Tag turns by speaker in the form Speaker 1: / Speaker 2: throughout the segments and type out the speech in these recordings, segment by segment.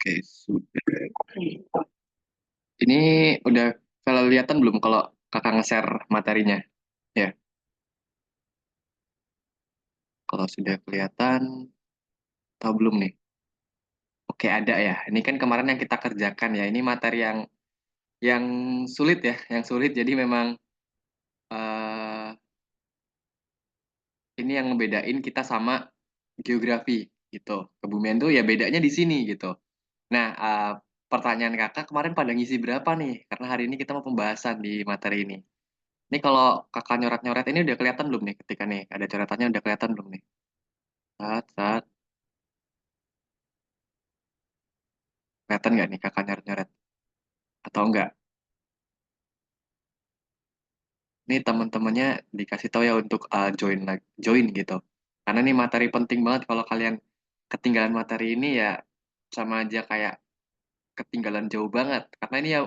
Speaker 1: Oke, sudah. Ini udah kelihatan belum kalau kakak nge-share materinya? Ya, kalau sudah kelihatan, tahu belum nih? Oke, ada ya. Ini kan kemarin yang kita kerjakan ya. Ini materi yang sulit ya, yang sulit. Jadi memang eh ini yang ngebedain kita sama geografi gitu. Kebumian tuh ya bedanya di sini gitu. Nah, pertanyaan kakak kemarin pada ngisi berapa nih? Karena hari ini kita mau pembahasan di materi ini. Ini kalau kakak nyoret-nyoret ini udah kelihatan belum nih ketika nih ada coretannya udah kelihatan belum nih? Saat kelihatan nggak nih kakak nyoret-nyoret atau enggak? Ini teman-temannya dikasih tahu ya untuk join gitu. Karena ini materi penting banget kalau kalian ketinggalan materi ini ya sama aja kayak ketinggalan jauh banget. Karena ini ya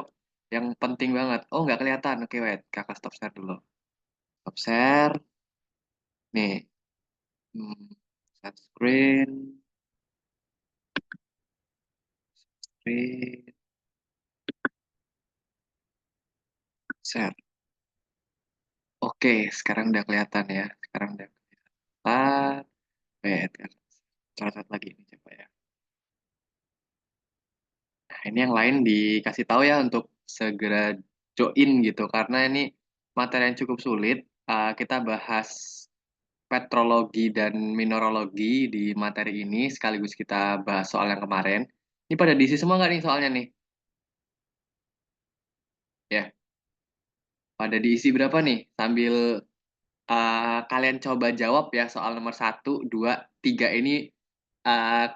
Speaker 1: yang penting banget. Oh nggak kelihatan. Oke wait, kakak stop share dulu. Stop share. Nih, hmm, set screen, screen, share. Oke, sekarang udah kelihatan ya. Sekarang udah kelihatan. Wait, catat lagi ini coba ya. Nah, ini yang lain dikasih tahu ya untuk segera join gitu karena ini materi yang cukup sulit. Kita bahas petrologi dan mineralogi di materi ini sekaligus kita bahas soal yang kemarin. Ini pada diisi semua nggak nih soalnya nih? Ya, pada diisi berapa nih? Sambil kalian coba jawab ya soal nomor satu, dua, tiga ini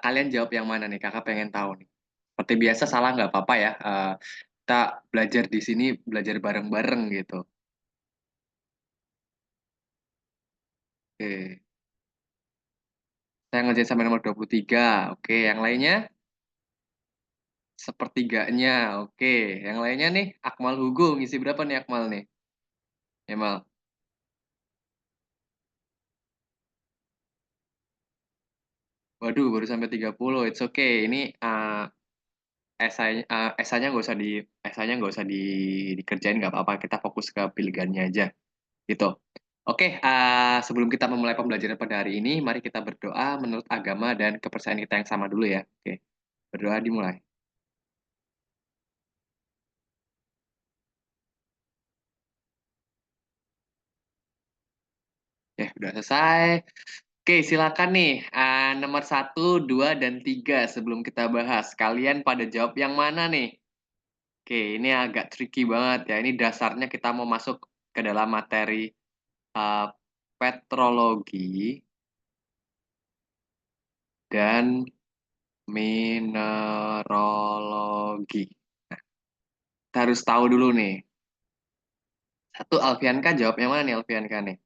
Speaker 1: kalian jawab yang mana nih? Kakak pengen tahu nih. Seperti biasa salah nggak apa-apa ya. Kita belajar di sini belajar bareng-bareng gitu. Oke. Saya ngerjain sampai nomor 23. Oke, yang lainnya sepertiganya. Oke, yang lainnya nih Akmal Hugo ngisi berapa nih Akmal nih? Emal. Waduh, baru sampai 30. It's okay. Ini esainya nggak usah esainya nggak usah dikerjain nggak apa-apa. Kita fokus ke pilihannya aja gitu. Oke, sebelum kita memulai pembelajaran pada hari ini, mari kita berdoa menurut agama dan kepercayaan kita yang sama dulu ya. Oke, berdoa dimulai. Ya, udah selesai. Oke, silakan nih. Nomor satu, dua, dan tiga sebelum kita bahas. Kalian pada jawab yang mana nih? Oke, ini agak tricky banget ya. Ini dasarnya kita mau masuk ke dalam materi uh, petrologi dan mineralogi. Kita harus tahu dulu nih. Satu, Alfianka jawab yang mana nih Alfianka nih?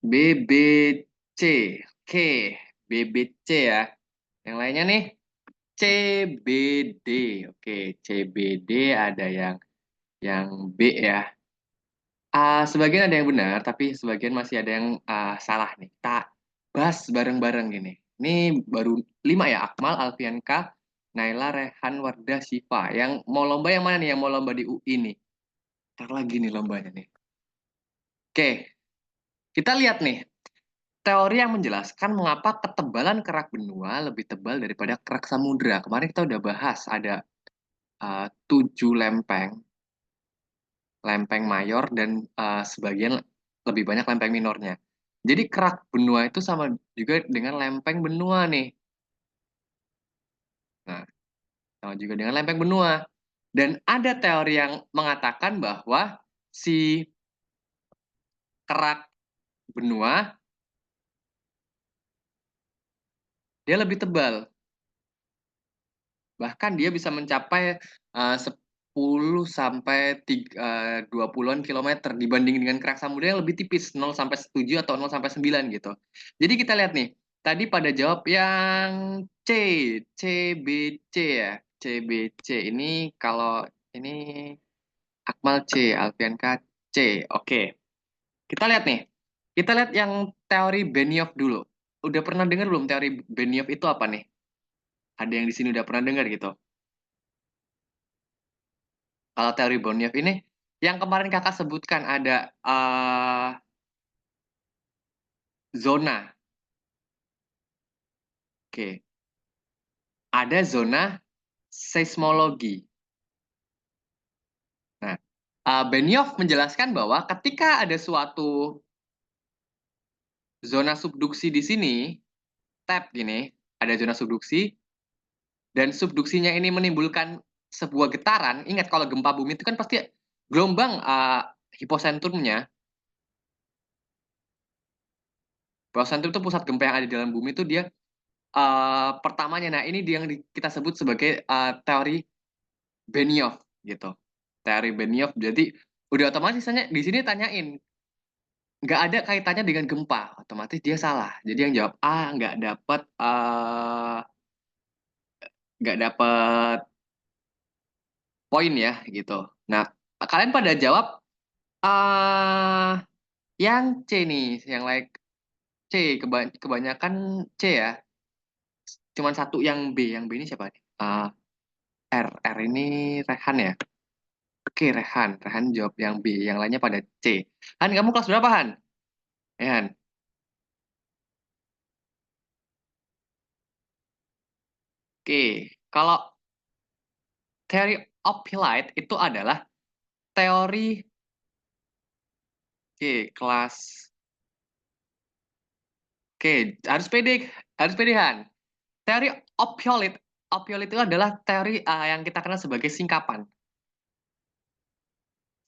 Speaker 1: BBC. Oke, BBC ya. Yang lainnya nih? CBD. Oke, CBD ada yang B ya. Sebagian ada yang benar, tapi sebagian masih ada yang salah nih. Kita bahas bareng-bareng gini. Ini baru 5 ya, Akmal, Alfianka, Naila, Rehan, Wardah, Siva. Yang mau lomba yang mana nih? Yang mau lomba di UI nih? Ntar lagi nih lombanya nih. Oke, kita lihat nih. Teori yang menjelaskan mengapa ketebalan kerak benua lebih tebal daripada kerak samudra. Kemarin kita udah bahas ada 7 lempeng mayor dan sebagian lebih banyak lempeng minornya. Jadi kerak benua itu sama juga dengan lempeng benua nih. Nah, sama juga dengan lempeng benua. Dan ada teori yang mengatakan bahwa si kerak benua dia lebih tebal. Bahkan dia bisa mencapai 10 sampai 20-an kilometer dibanding dengan kerak samudra yang lebih tipis 0 sampai 7 atau 0 sampai 9 gitu. Jadi kita lihat nih, tadi pada jawab yang C, CBC ya. CBC ini kalau ini Akmal C, Alfian K C. Oke. Kita lihat nih. Kita lihat yang teori Benioff dulu. udah pernah dengar belum teori Benioff itu apa nih? Ada yang di sini udah pernah dengar gitu? Kalau teori Benioff ini, yang kemarin kakak sebutkan ada zona. Oke, ada zona seismologi. Nah, Benioff menjelaskan bahwa ketika ada suatu zona subduksi di sini, tab gini, ada zona subduksi, dan subduksinya ini menimbulkan sebuah getaran. Ingat kalau gempa bumi itu kan pasti gelombang hiposentrumnya, hiposentrum itu pusat gempa yang ada di dalam bumi itu dia pertamanya. Nah ini dia yang kita sebut sebagai teori Benioff gitu. Teori Benioff. Jadi udah otomatis di sini tanyain nggak ada kaitannya dengan gempa, otomatis dia salah. Jadi yang jawab A nggak dapat poin ya gitu. Nah kalian pada jawab ah yang C nih, yang like C kebanyakan C ya. Cuman satu yang B. Yang B ini siapa nih? R ini Rehan ya. Oke Rehan, Rehan jawab yang B. Yang lainnya pada C. Han kamu kelas berapa Han? Han. Oke, kalau teori Ophiolite itu adalah teori kelas. Harus pede, harus pedean. Teori opioid, opioid itu adalah teori yang kita kenal sebagai singkapan.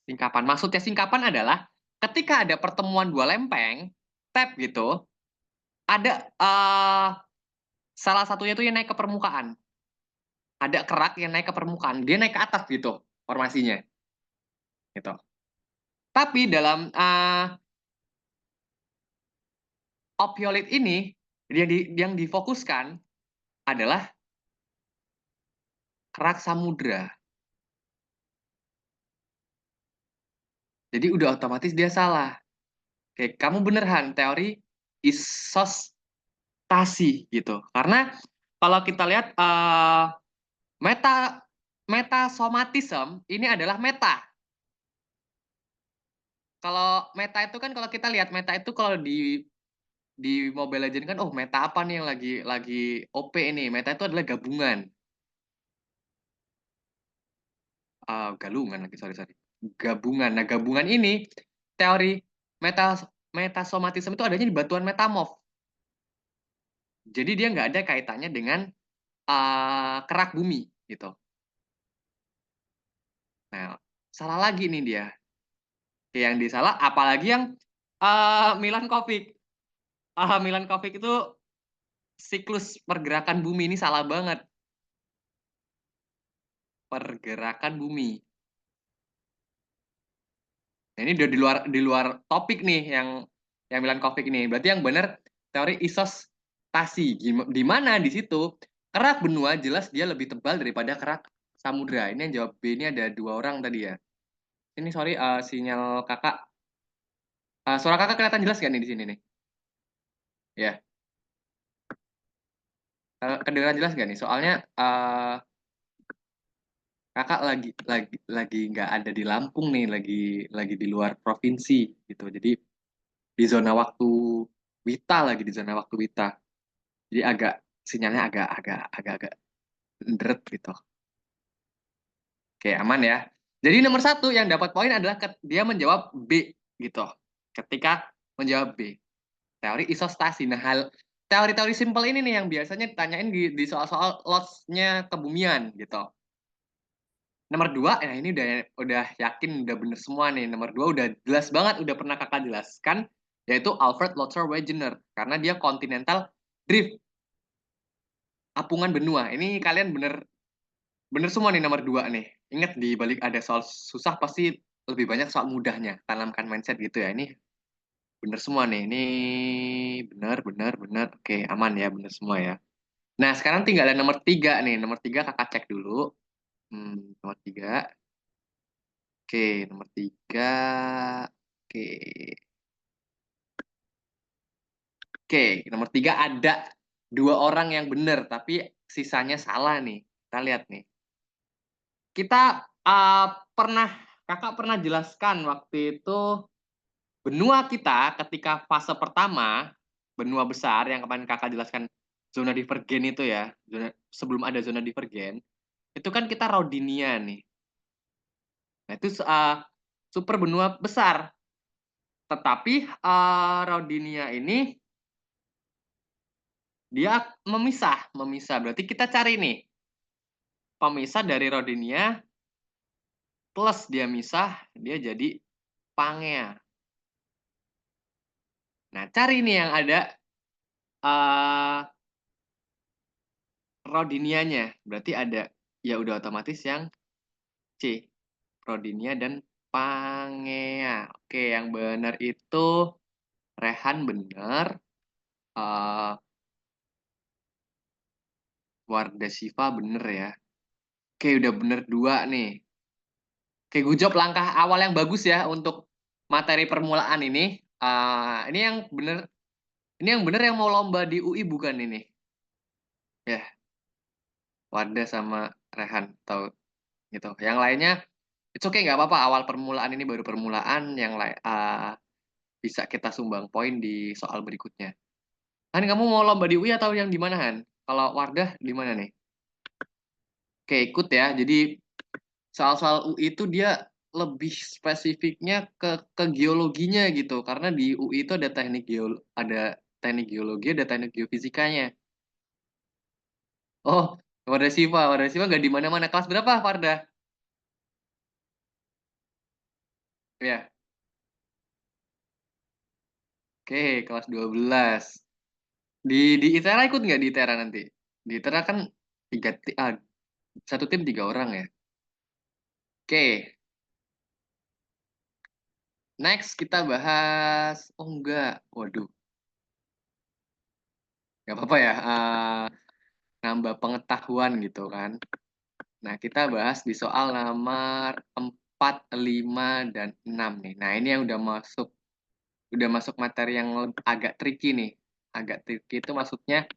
Speaker 1: Singkapan. Maksudnya singkapan adalah ketika ada pertemuan dua lempeng, tap gitu, ada salah satunya itu yang naik ke permukaan. Ada kerak yang naik ke permukaan, dia naik ke atas gitu formasinya. Gitu. Tapi dalam opioid ini yang difokuskan adalah kerak samudra. Jadi udah otomatis dia salah. Oke, kamu bener Han, teori isostasi gitu. Karena kalau kita lihat meta metasomatism ini adalah meta. Kalau meta itu kan kalau kita lihat meta itu kalau di Mobile Legends kan, oh meta apa nih yang lagi OP ini? Meta itu adalah gabungan. Galungan lagi, sorry sorry. Gabungan. Nah gabungan ini teori meta metasomatism itu adanya di batuan metamorf. Jadi dia nggak ada kaitannya dengan kerak bumi gitu. Nah, salah lagi nih dia. Yang disalah apalagi yang Milan Kovic. Milan Kovic itu siklus pergerakan bumi ini salah banget. Pergerakan bumi. Nah, ini udah di luar topik nih yang Milan Kovic ini. Berarti yang benar teori isostasi. Di mana di situ kerak benua jelas dia lebih tebal daripada kerak samudra. Ini yang jawab B ini ada dua orang tadi ya. Ini sorry sinyal kakak. Suara kakak kelihatan jelas gak nih di sini nih? Ya, kedengeran jelas gak nih? Soalnya kakak lagi nggak ada di Lampung nih, lagi di luar provinsi gitu. Jadi di zona waktu Wita lagi di zona waktu Wita. Jadi agak sinyalnya agak deret gitu. Oke, aman ya. Jadi nomor satu yang dapat poin adalah dia menjawab B gitu. Ketika menjawab B, teori isostasi. Nah, teori-teori simpel ini nih yang biasanya ditanyain di soal-soal loss-nya kebumian gitu. Nomor dua, nah ini udah yakin udah bener semua nih. Nomor dua udah jelas banget, udah pernah kakak jelaskan, yaitu Alfred Lothar Wegener karena dia continental drift, apungan benua. Ini kalian bener bener semua nih nomor dua nih. Ingat di balik ada soal susah pasti lebih banyak soal mudahnya. Tanamkan mindset gitu ya. Ini bener semua nih. Ini bener. Oke, aman ya, bener semua ya. Nah, sekarang tinggal ada nomor tiga nih. Nomor tiga kakak cek dulu. Nomor tiga. Oke, nomor tiga. Oke. Oke, nomor 3 ada 2 orang yang benar, tapi sisanya salah nih. Kita lihat nih. Kita, Kakak pernah jelaskan waktu itu benua kita ketika fase pertama, benua besar yang kemarin Kakak jelaskan zona divergen itu ya, sebelum ada zona divergen, itu kan kita Rodinia nih. Nah itu, super benua besar, tetapi, Rodinia ini dia memisah memisah, berarti kita cari nih, pemisah dari Rodinia plus dia misah, dia jadi Pangea. Nah cari nih yang ada, eee, Rodinianya, berarti ada, ya udah otomatis yang C, Rodinia dan Pangea. Oke, yang benar itu Rehan benar, eee, Wardah Syifa bener ya. Oke, udah bener 2 nih. Oke, good job, langkah awal yang bagus ya untuk materi permulaan ini. Ini yang bener, yang mau lomba di UI bukan ini? Ya, Wardah sama Rehan atau gitu. Yang lainnya it's okay, nggak apa-apa, awal permulaan ini baru permulaan, bisa kita sumbang poin di soal berikutnya. Han, kamu mau lomba di UI atau yang di mana, Han? Kalau Wardah di mana nih? Oke, ikut ya. Jadi soal-soal UI itu dia lebih spesifiknya ke geologinya gitu. Karena di UI itu ada teknik geologi, ada teknik geofisikanya. Oh, Wardah Siva nggak di mana-mana. Kelas berapa, Wardah? Ya, oke, kelas 12. Di ITERA ikut nggak di ITERA nanti? Di ITERA kan satu tim 3 orang ya. Oke, next kita bahas. Oh enggak, waduh, nggak apa-apa ya. Nambah pengetahuan gitu kan. Nah, kita bahas di soal nomor 4, 5, dan 6 nih. Nah, ini yang udah masuk materi yang agak tricky nih. Agak tricky itu maksudnya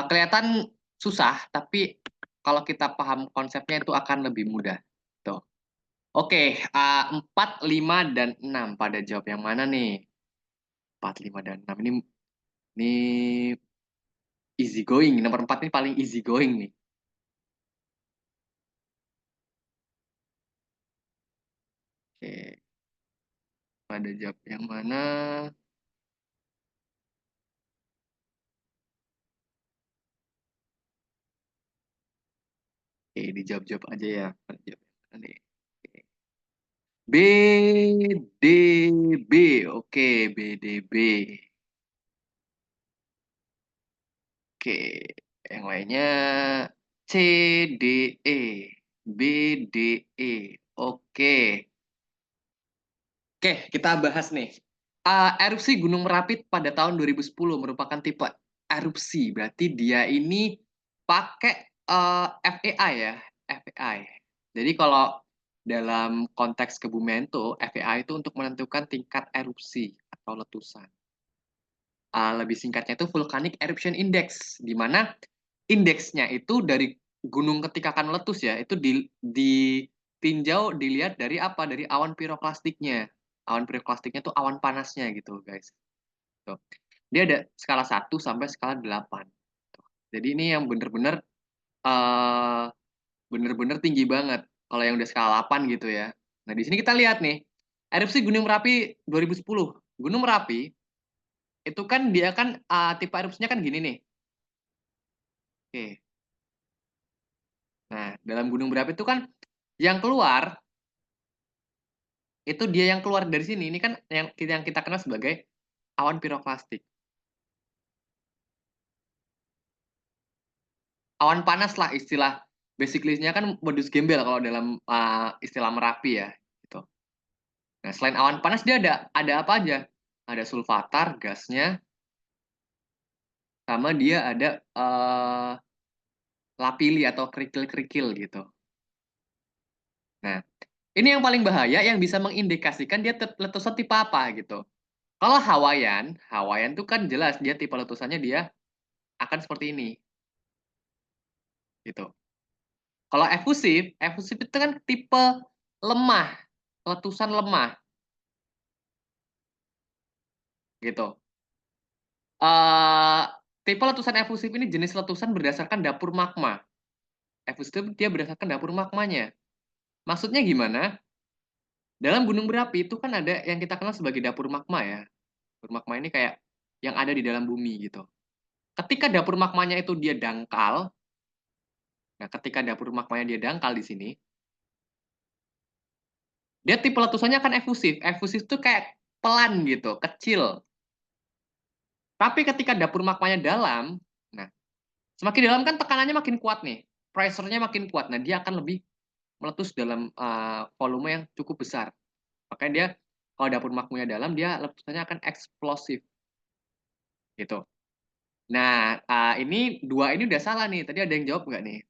Speaker 1: kelihatan susah, tapi kalau kita paham konsepnya itu akan lebih mudah. Tuh. Oke, 4, 5, dan 6. Pada jawab yang mana nih? 4, 5, dan 6. Ini easy going. Nomor 4 ini paling easy going nih. Oke, pada jawab yang mana? Oke, dijawab-jawab aja ya. Pada jawab yang mana nih? Oke. BDB. Oke, BDB. Oke, yang lainnya CDE. BDE. Oke. Oke, kita bahas nih. Erupsi Gunung Merapi pada tahun 2010 merupakan tipe erupsi. Berarti dia ini pakai FEI ya, FEI. Jadi kalau dalam konteks kebumian tuh, FEI itu untuk menentukan tingkat erupsi atau letusan. Lebih singkatnya itu Volcanic Eruption Index, di mana indeksnya itu dari gunung ketika akan meletus ya, itu ditinjau, dilihat dari apa? Dari awan piroklastiknya. Awan piroklastiknya tuh awan panasnya gitu, guys. Tuh. Dia ada skala 1 sampai skala 8. Tuh. Jadi ini yang eh bener-bener tinggi banget. Kalau yang udah skala 8 gitu ya. Nah, di sini kita lihat nih, erupsi Gunung Merapi 2010. Gunung Merapi itu kan dia kan tipe erupsinya kan gini nih. Oke. Nah, dalam Gunung Merapi itu kan yang keluar itu dia yang keluar dari sini. Ini kan yang kita kenal sebagai awan piroklastik. Awan panas lah istilah basically-nya kan modus gembel kalau dalam istilah Merapi ya gitu. Nah, selain awan panas dia ada apa aja? Ada sulfatar gasnya, sama dia ada lapili atau kerikil-kerikil gitu. Nah, ini yang paling bahaya yang bisa mengindikasikan dia letusan tipe apa gitu. Kalau Hawaiian tuh kan jelas dia tipe letusannya dia akan seperti ini, gitu. Kalau efusif itu kan tipe lemah, letusan lemah, gitu. Eh Tipe letusan efusif ini jenis letusan berdasarkan dapur magma. Efusif dia berdasarkan dapur magmanya. Maksudnya gimana? Dalam gunung berapi itu kan ada yang kita kenal sebagai dapur magma ya. Dapur magma ini kayak yang ada di dalam bumi gitu. Ketika dapur magmanya itu dia dangkal, nah ketika dapur magmanya dia dangkal di sini, dia tipe letusannya akan efusif. Efusif itu kayak pelan gitu, kecil. Tapi ketika dapur magmanya dalam, nah semakin dalam kan tekanannya makin kuat nih, pressure-nya makin kuat. Nah dia akan lebih meletus dalam volume yang cukup besar. Makanya dia kalau dapur magmanya dalam, dia letusannya akan eksplosif gitu. Nah, ini dua ini udah salah nih. Tadi ada yang jawab nggak nih?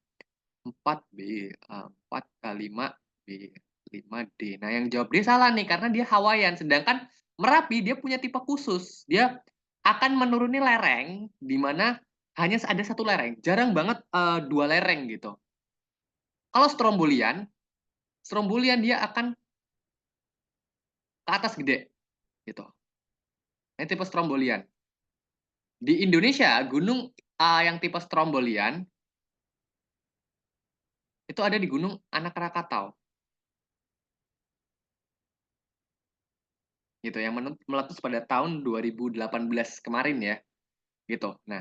Speaker 1: 4 5 B 5 D. Nah, yang jawab dia salah nih karena dia Hawaiian. Sedangkan Merapi dia punya tipe khusus. Dia akan menuruni lereng di mana hanya ada satu lereng. Jarang banget dua lereng gitu. Kalau Strombolian dia akan ke atas gede gitu. Ini tipe Strombolian. Di Indonesia, gunung yang tipe Strombolian itu ada di Gunung Anak Rakatau. Gitu yang meletus pada tahun 2018 kemarin ya gitu. Nah,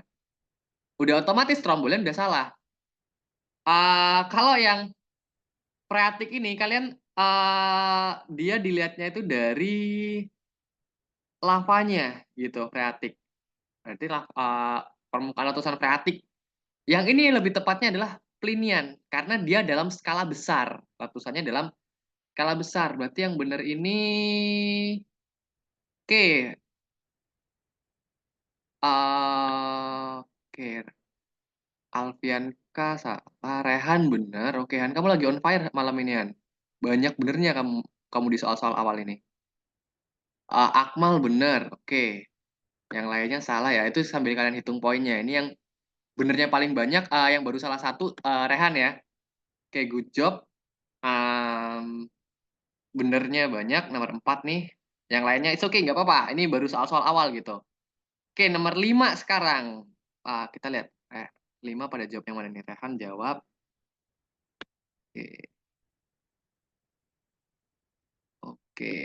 Speaker 1: udah otomatis Strombolian udah salah. Kalau yang freatik ini kalian dia dilihatnya itu dari lavanya gitu, freatik. Berarti permukaan letusan freatik. Yang ini lebih tepatnya adalah Plinian karena dia dalam skala besar. Letusannya dalam skala besar. Berarti yang benar ini oke. Oke. Alfian K, Rehan bener. Oke, Han, kamu lagi on fire malam ini, Han. Banyak benernya kamu kamu di soal-soal awal ini. Akmal bener. Oke. Yang lainnya salah ya. Itu sambil kalian hitung poinnya. Ini yang benernya paling banyak, yang baru salah satu Rehan ya. Oke, good job. Um, Benernya banyak, nomor 4 nih. Yang lainnya itu oke, nggak apa-apa. Ini baru soal-soal awal gitu. Oke, nomor 5 sekarang. Kita lihat. 5 pada jawab yang mana nih? Rehan jawab. Oke. Oke.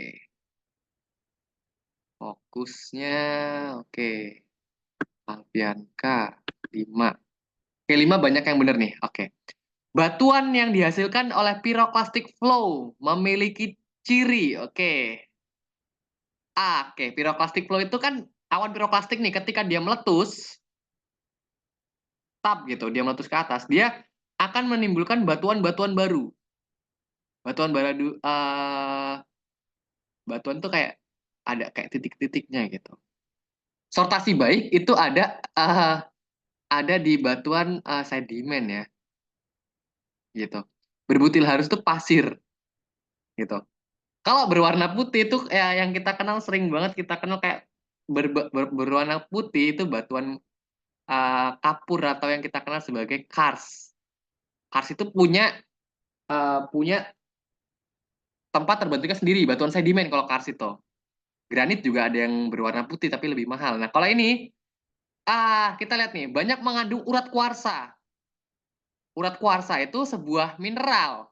Speaker 1: Fokusnya, oke. Alfianka, 5. Oke, 5 banyak yang benar nih. Oke. Batuan yang dihasilkan oleh pyroclastic flow memiliki ciri. Oke. Oke. Pyroclastic flow itu kan awan piroklastik nih. Ketika dia meletus, tap gitu, dia meletus ke atas, dia akan menimbulkan batuan-batuan baru. Batuan baru, batuan tuh kayak ada kayak titik-titiknya gitu. Sortasi baik itu ada di batuan sedimen ya, gitu. Berbutil halus itu pasir, gitu. Kalau berwarna putih itu ya yang kita kenal sering banget kita kenal kayak berwarna putih itu batuan kapur atau yang kita kenal sebagai kars. Kars itu punya tempat terbentuknya sendiri, batuan sedimen kalau kars itu. Granit juga ada yang berwarna putih tapi lebih mahal. Nah, kalau ini kita lihat nih, banyak mengandung urat kuarsa. Urat kuarsa itu sebuah mineral.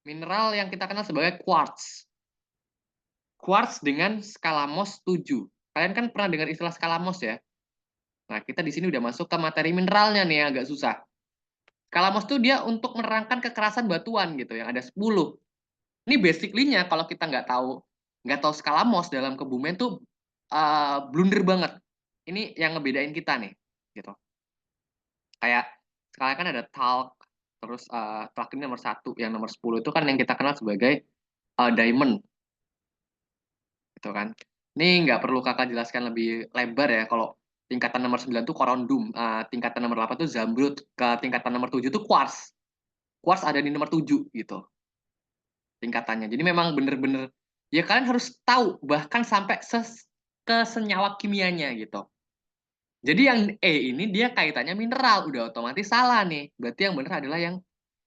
Speaker 1: Mineral yang kita kenal sebagai quartz. Quartz dengan skala Mohs 7. Kalian kan pernah dengar istilah skala Mohs ya? Nah, kita di sini udah masuk ke materi mineralnya nih, agak susah. Skala Mohs itu dia untuk menerangkan kekerasan batuan gitu, yang ada 10. Ini basically-nya kalau kita nggak tahu skala Mohs dalam kebumian tuh blunder banget. Ini yang ngebedain kita nih, gitu. Kayak sekarang kan ada talk, terus talk ini nomor 1, yang nomor 10 itu kan yang kita kenal sebagai diamond, gitu kan. Ini nggak perlu kakak jelaskan lebih lebar ya. Kalau tingkatan nomor 9 itu korundum, tingkatan nomor 8 itu zamrud, ke tingkatan nomor 7 itu quartz. Quartz ada di nomor 7 gitu tingkatannya. Jadi memang bener-bener ya kalian harus tahu bahkan sampai ke senyawa kimianya gitu. Jadi yang E ini dia kaitannya mineral, udah otomatis salah nih. Berarti yang benar adalah yang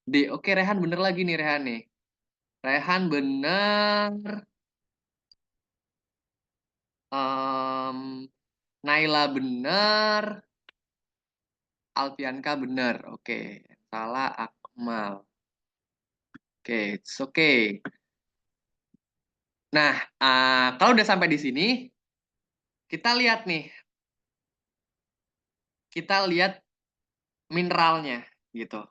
Speaker 1: D. Oke, Rehan bener lagi nih Rehan nih. Rehan bener. Naila bener. Alfianka bener. Oke, salah Akmal. Oke, it's okay. Nah, kalau udah sampai di sini, kita lihat nih. Kita lihat mineralnya gitu.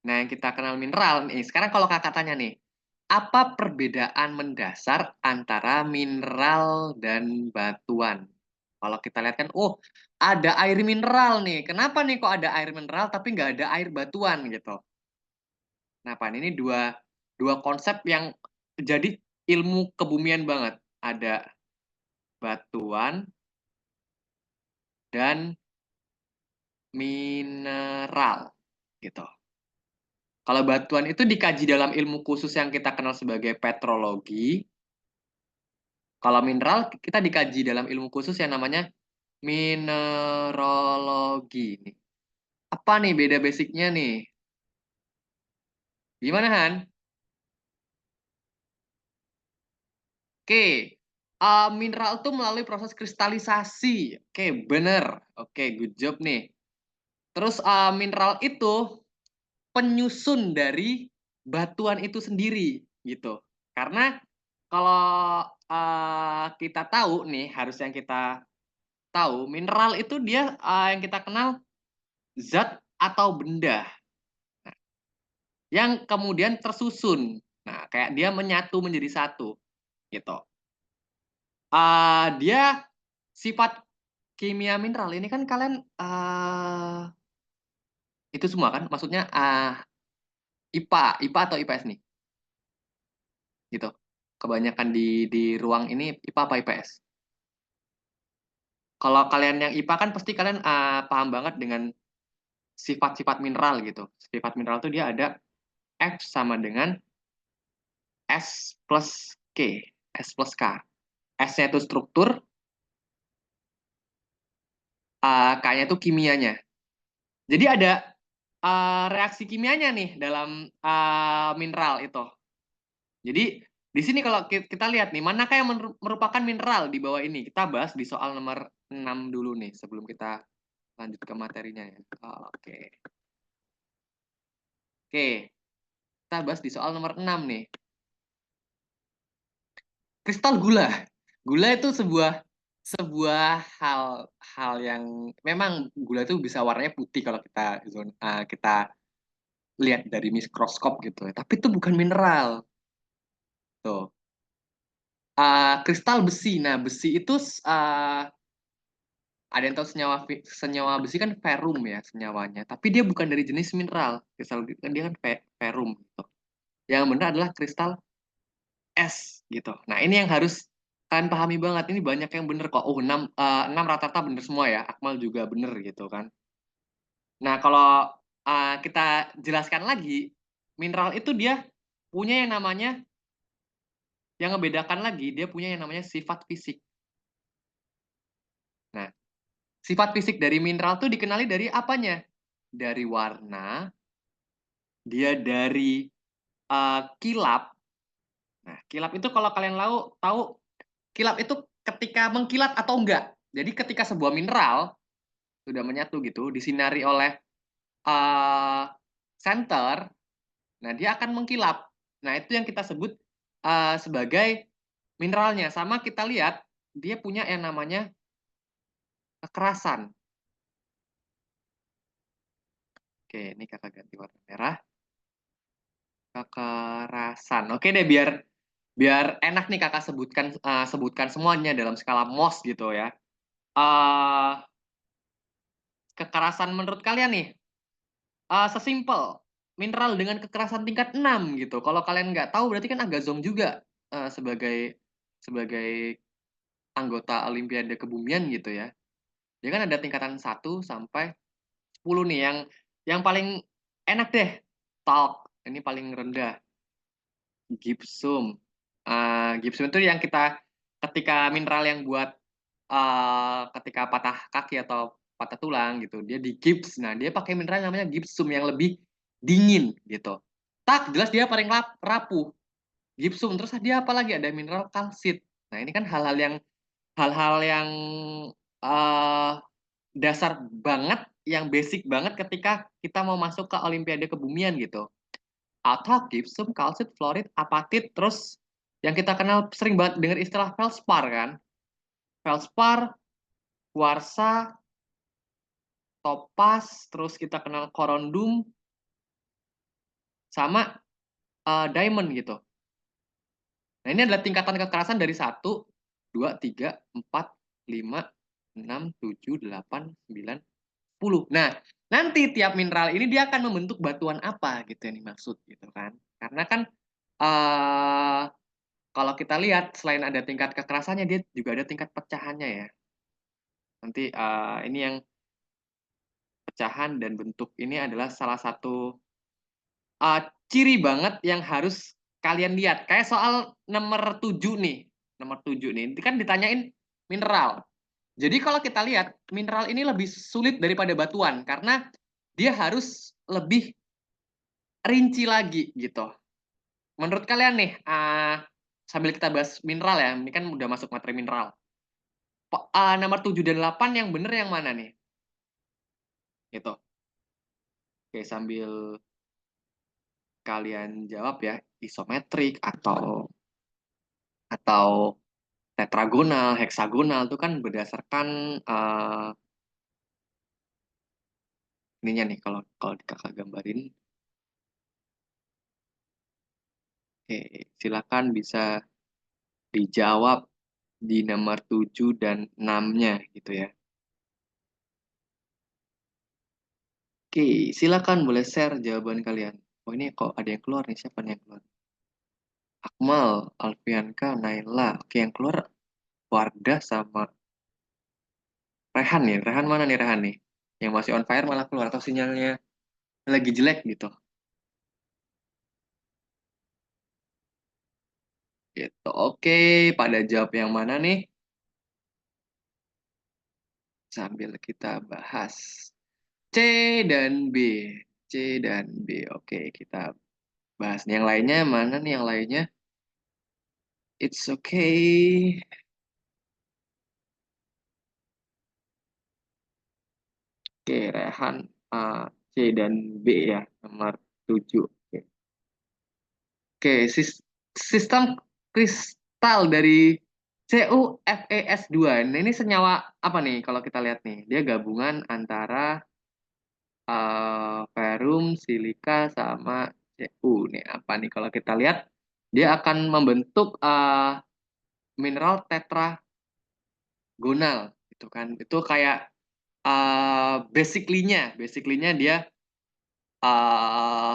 Speaker 1: Nah, yang kita kenal mineral nih. Sekarang kalau kakak tanya nih, apa perbedaan mendasar antara mineral dan batuan? Kalau kita lihat kan, oh ada air mineral nih. Kenapa nih kok ada air mineral tapi nggak ada air batuan gitu? Nah, Pan, ini dua konsep yang jadi ilmu kebumian banget. Ada batuan dan mineral gitu. Kalau batuan itu dikaji dalam ilmu khusus yang kita kenal sebagai petrologi. Kalau mineral kita dikaji dalam ilmu khusus yang namanya mineralogi. Apa nih beda basicnya nih? Gimana Han? Oke, mineral itu melalui proses kristalisasi. Oke, bener. Oke, good job nih. Terus mineral itu penyusun dari batuan itu sendiri gitu. Karena kalau kita tahu nih, harus yang kita tahu, mineral itu dia yang kita kenal zat atau benda yang kemudian tersusun. Nah, kayak dia menyatu menjadi satu gitu. Dia sifat kimia mineral ini kan kalian itu semua kan? Maksudnya IPA atau IPS nih? Gitu. Kebanyakan di ruang ini IPA apa IPS? Kalau kalian yang IPA kan pasti kalian paham banget dengan sifat-sifat mineral gitu. Sifat mineral itu dia ada F sama dengan S plus K, S plus K. S-nya itu struktur, K-nya itu kimianya. Jadi ada reaksi kimianya nih dalam mineral itu. Jadi di sini kalau kita lihat nih, manakah yang merupakan mineral di bawah ini? Kita bahas di soal nomor 6 dulu nih sebelum kita lanjut ke materinya ya. Oke. Oke, kita bahas di soal nomor 6 nih. Kristal gula. Gula itu sebuah hal yang memang gula itu bisa warnanya putih kalau kita lihat dari mikroskop gitu ya. Tapi itu bukan mineral. Tuh. Kristal besi. Nah, besi itu ada yang tahu senyawa besi kan ferrum ya senyawanya. Tapi dia bukan dari jenis mineral. Kristal kan dia kan ferrum gitu. Yang benar adalah kristal es gitu. Nah, ini yang harus kalian pahami banget. Ini banyak yang bener kok. Oh, 6 rata-rata bener semua ya. Akmal juga bener gitu kan. Nah, kalau kita jelaskan lagi, mineral itu dia punya yang namanya, yang ngebedakan lagi, dia punya yang namanya sifat fisik. Nah, sifat fisik dari mineral itu dikenali dari apanya? Dari warna, dia dari kilap. Nah, kilap itu kalau kalian tahu kilap itu ketika mengkilat atau enggak. Jadi ketika sebuah mineral sudah menyatu gitu, disinari oleh center, nah dia akan mengkilap. Nah, itu yang kita sebut sebagai mineralnya. Sama kita lihat, dia punya yang namanya kekerasan. Oke, ini kakak ganti warna merah. Kekerasan. Oke deh, biar biar enak nih kakak sebutkan semuanya dalam skala MOS gitu ya. Uh, Kekerasan menurut kalian nih, sesimpel mineral dengan kekerasan tingkat 6 gitu. Kalau kalian nggak tahu berarti kan agak zong juga sebagai sebagai anggota Olimpiade Kebumian gitu ya. Dia kan ada tingkatan 1 sampai 10 nih. Yang paling enak deh, talk. Ini paling rendah. Gipsum. Gipsum itu yang kita ketika mineral yang buat ketika patah kaki atau patah tulang gitu, dia di gips. Nah, dia pakai mineral yang namanya gipsum yang lebih dingin gitu. Tak, jelas dia paling rapuh. Gipsum, terus dia apa lagi? Ada mineral kalsit. Nah, ini kan hal-hal yang uh, dasar banget, yang basic banget ketika kita mau masuk ke Olimpiade Kebumian gitu. Atau gypsum, kalsit, fluorid, apatit, terus yang kita kenal sering banget dengar istilah feldspar kan. Feldspar, kuarsa, topaz, terus kita kenal korundum, sama diamond gitu. Nah, ini adalah tingkatan kekerasan dari 1, 2, 3, 4, 5, 6, 7, 8, 9, 10. Nah, nanti tiap mineral ini dia akan membentuk batuan apa gitu yang dimaksud gitu kan. Karena kan uh, kalau kita lihat selain ada tingkat kekerasannya, dia juga ada tingkat pecahannya ya. Nanti ini yang pecahan dan bentuk ini adalah salah satu uh, ciri banget yang harus kalian lihat. Kayak soal nomor 7 nih. Nomor 7 nih. Ini kan ditanyain mineral. Jadi kalau kita lihat, mineral ini lebih sulit daripada batuan karena dia harus lebih rinci lagi gitu. Menurut kalian nih, sambil kita bahas mineral ya, ini kan udah masuk materi mineral. Nomor 7 dan 8 yang bener yang mana nih? Gitu. Oke, sambil kalian jawab ya, isometrik atau tetragonal, heksagonal itu kan berdasarkan ininya nih kalau kalau kakak gambarin. Oke, silakan bisa dijawab di nomor 7 dan 6-nya gitu ya. Oke, silakan boleh share jawaban kalian. Oh, ini kok ada yang keluar nih, siapa nih yang keluar? Akmal, Alfianka, Naila. Oke, yang keluar Wardah sama Rehan nih. Rehan mana nih Rehan nih? Yang masih on fire malah keluar atau sinyalnya lagi jelek gitu. Gitu. Oke, pada jawab yang mana nih? Sambil kita bahas. C dan B. C dan B. Oke, kita bahas. Yang lainnya mana nih yang lainnya? It's okay. Oke, Rehan C dan B ya, nomor 7. Oke, sistem kristal dari CuFeS2. Nah, ini senyawa apa nih kalau kita lihat nih? Dia gabungan antara ferrum, silika, sama Cu. Nih apa nih kalau kita lihat? Dia akan membentuk mineral tetragonal gitu kan. Itu kayak basically-nya dia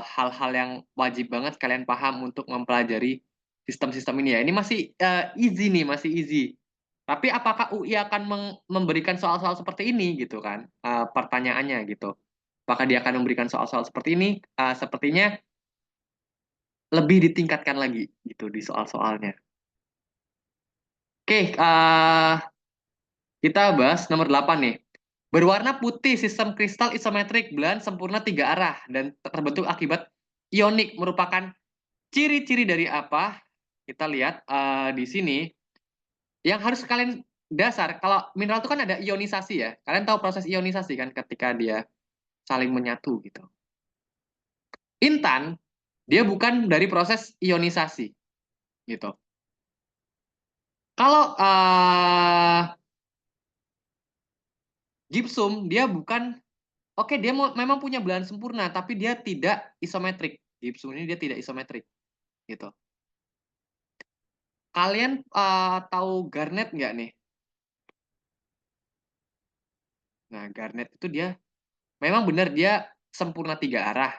Speaker 1: hal-hal yang wajib banget kalian paham untuk mempelajari sistem-sistem ini ya. Ini masih easy nih, masih easy. Tapi apakah UI akan memberikan soal-soal seperti ini gitu kan? Pertanyaannya gitu. Apakah dia akan memberikan soal-soal seperti ini? Sepertinya lebih ditingkatkan lagi gitu di soal-soalnya. Oke, kita bahas nomor 8 nih. Berwarna putih, sistem kristal isometrik belahan sempurna tiga arah dan terbentuk akibat ionik merupakan ciri-ciri dari apa? Kita lihat di sini yang harus kalian dasar kalau mineral itu kan ada ionisasi ya. Kalian tahu proses ionisasi kan ketika dia saling menyatu gitu. Intan dia bukan dari proses ionisasi gitu. Kalau gypsum dia bukan oke dia memang punya belahan sempurna tapi dia tidak isometrik. Gypsum ini dia tidak isometrik gitu. Kalian tahu garnet nggak nih? Nah, garnet itu dia memang benar dia sempurna tiga arah.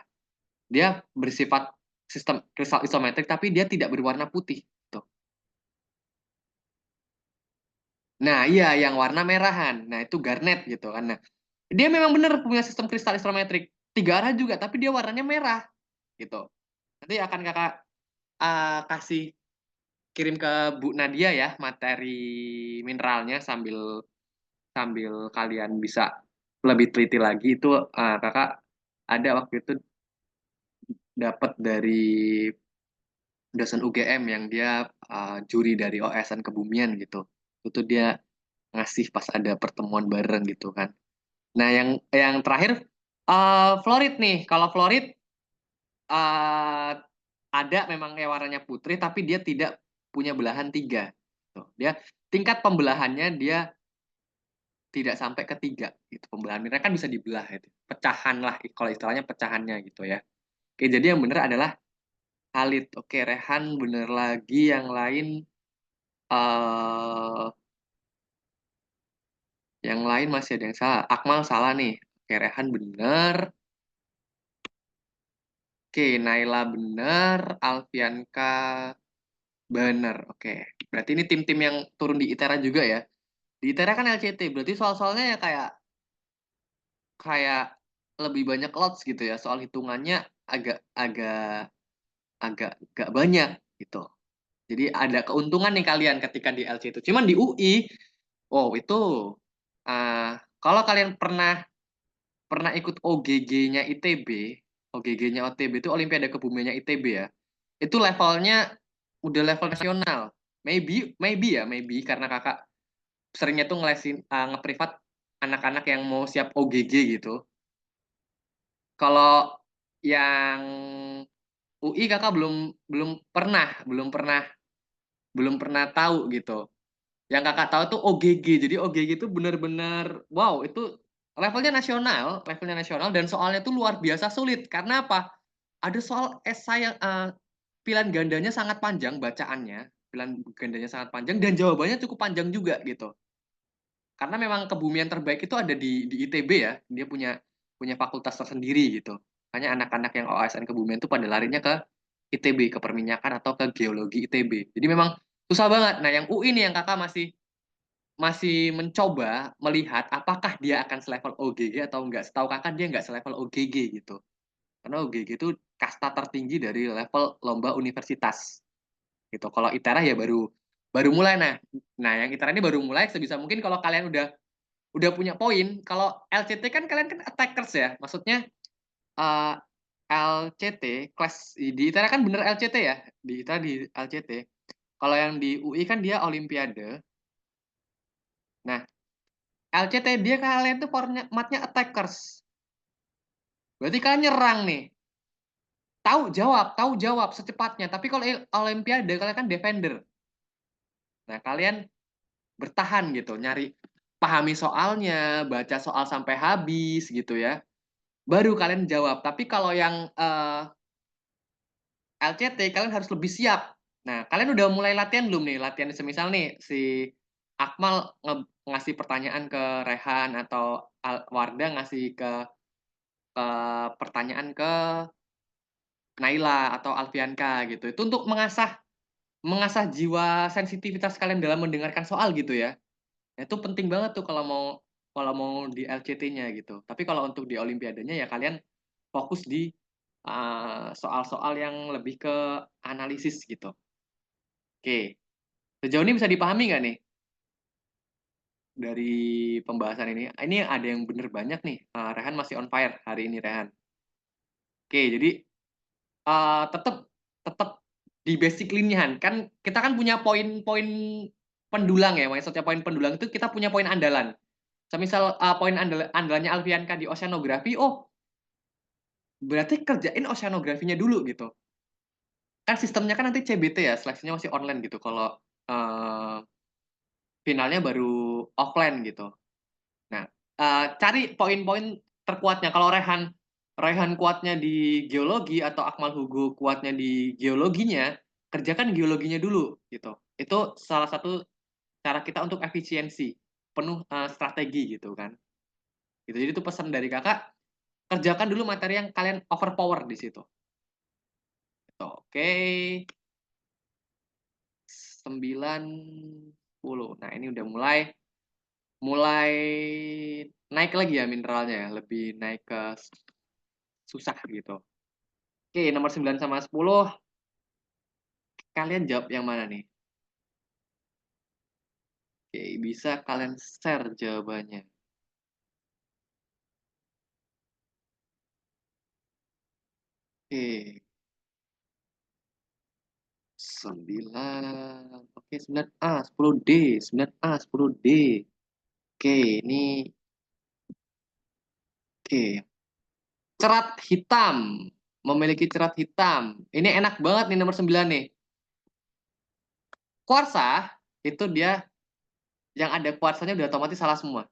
Speaker 1: Dia bersifat sistem kristal isometrik, tapi dia tidak berwarna putih. Tuh. Nah, iya yang warna merahan. Nah, itu garnet gitu kan. Nah, dia memang benar punya sistem kristal isometrik. Tiga arah juga, tapi dia warnanya merah gitu. Nanti akan kakak kasih kirim ke Bu Nadia ya materi mineralnya sambil sambil kalian bisa lebih teliti lagi itu kakak ada waktu itu dapat dari dosen UGM yang dia juri dari OSN Kebumian gitu. Itu dia ngasih pas ada pertemuan bareng gitu kan. Nah, yang terakhir Florid nih. Kalau Florid uh, ada memang kayak warnanya putri tapi dia tidak punya belahan tiga. Tuh, dia tingkat pembelahannya dia tidak sampai ke tiga gitu. Pembelahan mineral kan bisa dibelah itu. Pecahan lah kalau istilahnya pecahannya gitu ya. Oke, jadi yang benar adalah Khalid. Oke, Rehan bener lagi, yang lain eh yang lain masih ada yang salah. Akmal salah nih. Oke, Rehan bener. Oke, Naila bener, Alfianka bener. Oke, berarti ini tim-tim yang turun di ITERA juga ya. Di ITERA kan LCT, berarti soal-soalnya ya kayak kayak lebih banyak lots gitu ya. Soal hitungannya agak agak agak agak banyak gitu. Jadi ada keuntungan nih kalian ketika di LC itu. Cuman di UI, oh itu uh, kalau kalian pernah pernah ikut OGG-nya ITB, OGG-nya OTB itu Olimpiade Kebumiannya ITB ya. Itu levelnya udah level nasional. Maybe ya, maybe karena kakak seringnya tuh ngelesin ngeprivat anak-anak yang mau siap OGG gitu. Kalau yang UI kakak belum belum belum pernah tahu gitu. Yang kakak tahu tuh OGG. Jadi OGG itu benar-benar wow, itu levelnya nasional dan soalnya tuh luar biasa sulit. Karena apa? Ada soal esai yang pilihan gandanya sangat panjang bacaannya, pilihan gandanya sangat panjang dan jawabannya cukup panjang juga gitu. Karena memang kebumian terbaik itu ada di ITB ya. Dia punya punya fakultas tersendiri gitu. Makanya anak-anak yang OSN kebumian itu pada larinya ke ITB, ke perminyakan atau ke geologi ITB. Jadi memang susah banget. Nah, yang UI nih yang kakak masih masih mencoba melihat apakah dia akan selevel OGG atau enggak. Setahu kakak dia enggak selevel OGG gitu. Karena OGG itu kasta tertinggi dari level lomba universitas gitu. Kalau ITERA ya baru baru mulai. Nah yang ITERA ini baru mulai. Sebisa mungkin kalau kalian udah punya poin. Kalau LCT kan kalian kan attackers ya. Maksudnya uh, LCT kelas di ITERA kan bener LCT ya. Di ITERA di LCT. Kalau yang di UI kan dia Olimpiade. Nah LCT dia kalian tuh formatnya attackers. Berarti kalian nyerang nih. Tahu jawab secepatnya. Tapi kalau Olimpiade kalian kan defender. Nah, kalian bertahan gitu, nyari pahami soalnya, baca soal sampai habis gitu ya. Baru kalian jawab. Tapi kalau yang LCT kalian harus lebih siap. Nah, kalian udah mulai latihan belum nih? Latihan semisal nih si Akmal ngasih pertanyaan ke Rehan atau Wardah ngasih ke pertanyaan ke Naila atau Alfianka gitu. Itu untuk mengasah mengasah jiwa sensitivitas kalian dalam mendengarkan soal gitu ya. Itu penting banget tuh kalau mau di LCT-nya gitu. Tapi kalau untuk di Olimpiadanya ya kalian fokus di soal-soal yang lebih ke analisis gitu. Oke, sejauh ini bisa dipahami nggak nih dari pembahasan ini? Ini ada yang bener banyak nih. Rehan masih on fire hari ini Rehan. Oke, jadi tetap tetap di basic linian kan kita kan punya poin-poin pendulang ya, maksudnya poin pendulang itu kita punya poin andalan. Semisal poin andalannya Alfianka di oceanografi, oh berarti kerjain oceanografinya dulu gitu. Kan sistemnya kan nanti CBT ya, seleksinya masih online gitu. Kalau uh, finalnya baru offline gitu. Nah, cari poin-poin terkuatnya. Kalau Rehan Rehan kuatnya di geologi atau Akmal Hugo kuatnya di geologinya, kerjakan geologinya dulu gitu. Itu salah satu cara kita untuk efisiensi, penuh strategi gitu kan. Gitu. Jadi itu pesan dari kakak, kerjakan dulu materi yang kalian overpower di situ. Gitu. Oke, 90. Nah, ini udah mulai mulai naik lagi ya mineralnya ya, lebih naik ke susah gitu. Oke, nomor 9 sama 10 kalian jawab yang mana nih? Oke, bisa kalian share jawabannya. Oke, 9. Oke, 9A, 10D, 9A, 10D. Oke, ini oke. Cerat hitam, memiliki cerat hitam. Ini enak banget nih nomor 9 nih. Kuarsa itu dia yang ada kuarsanya udah otomatis salah semua.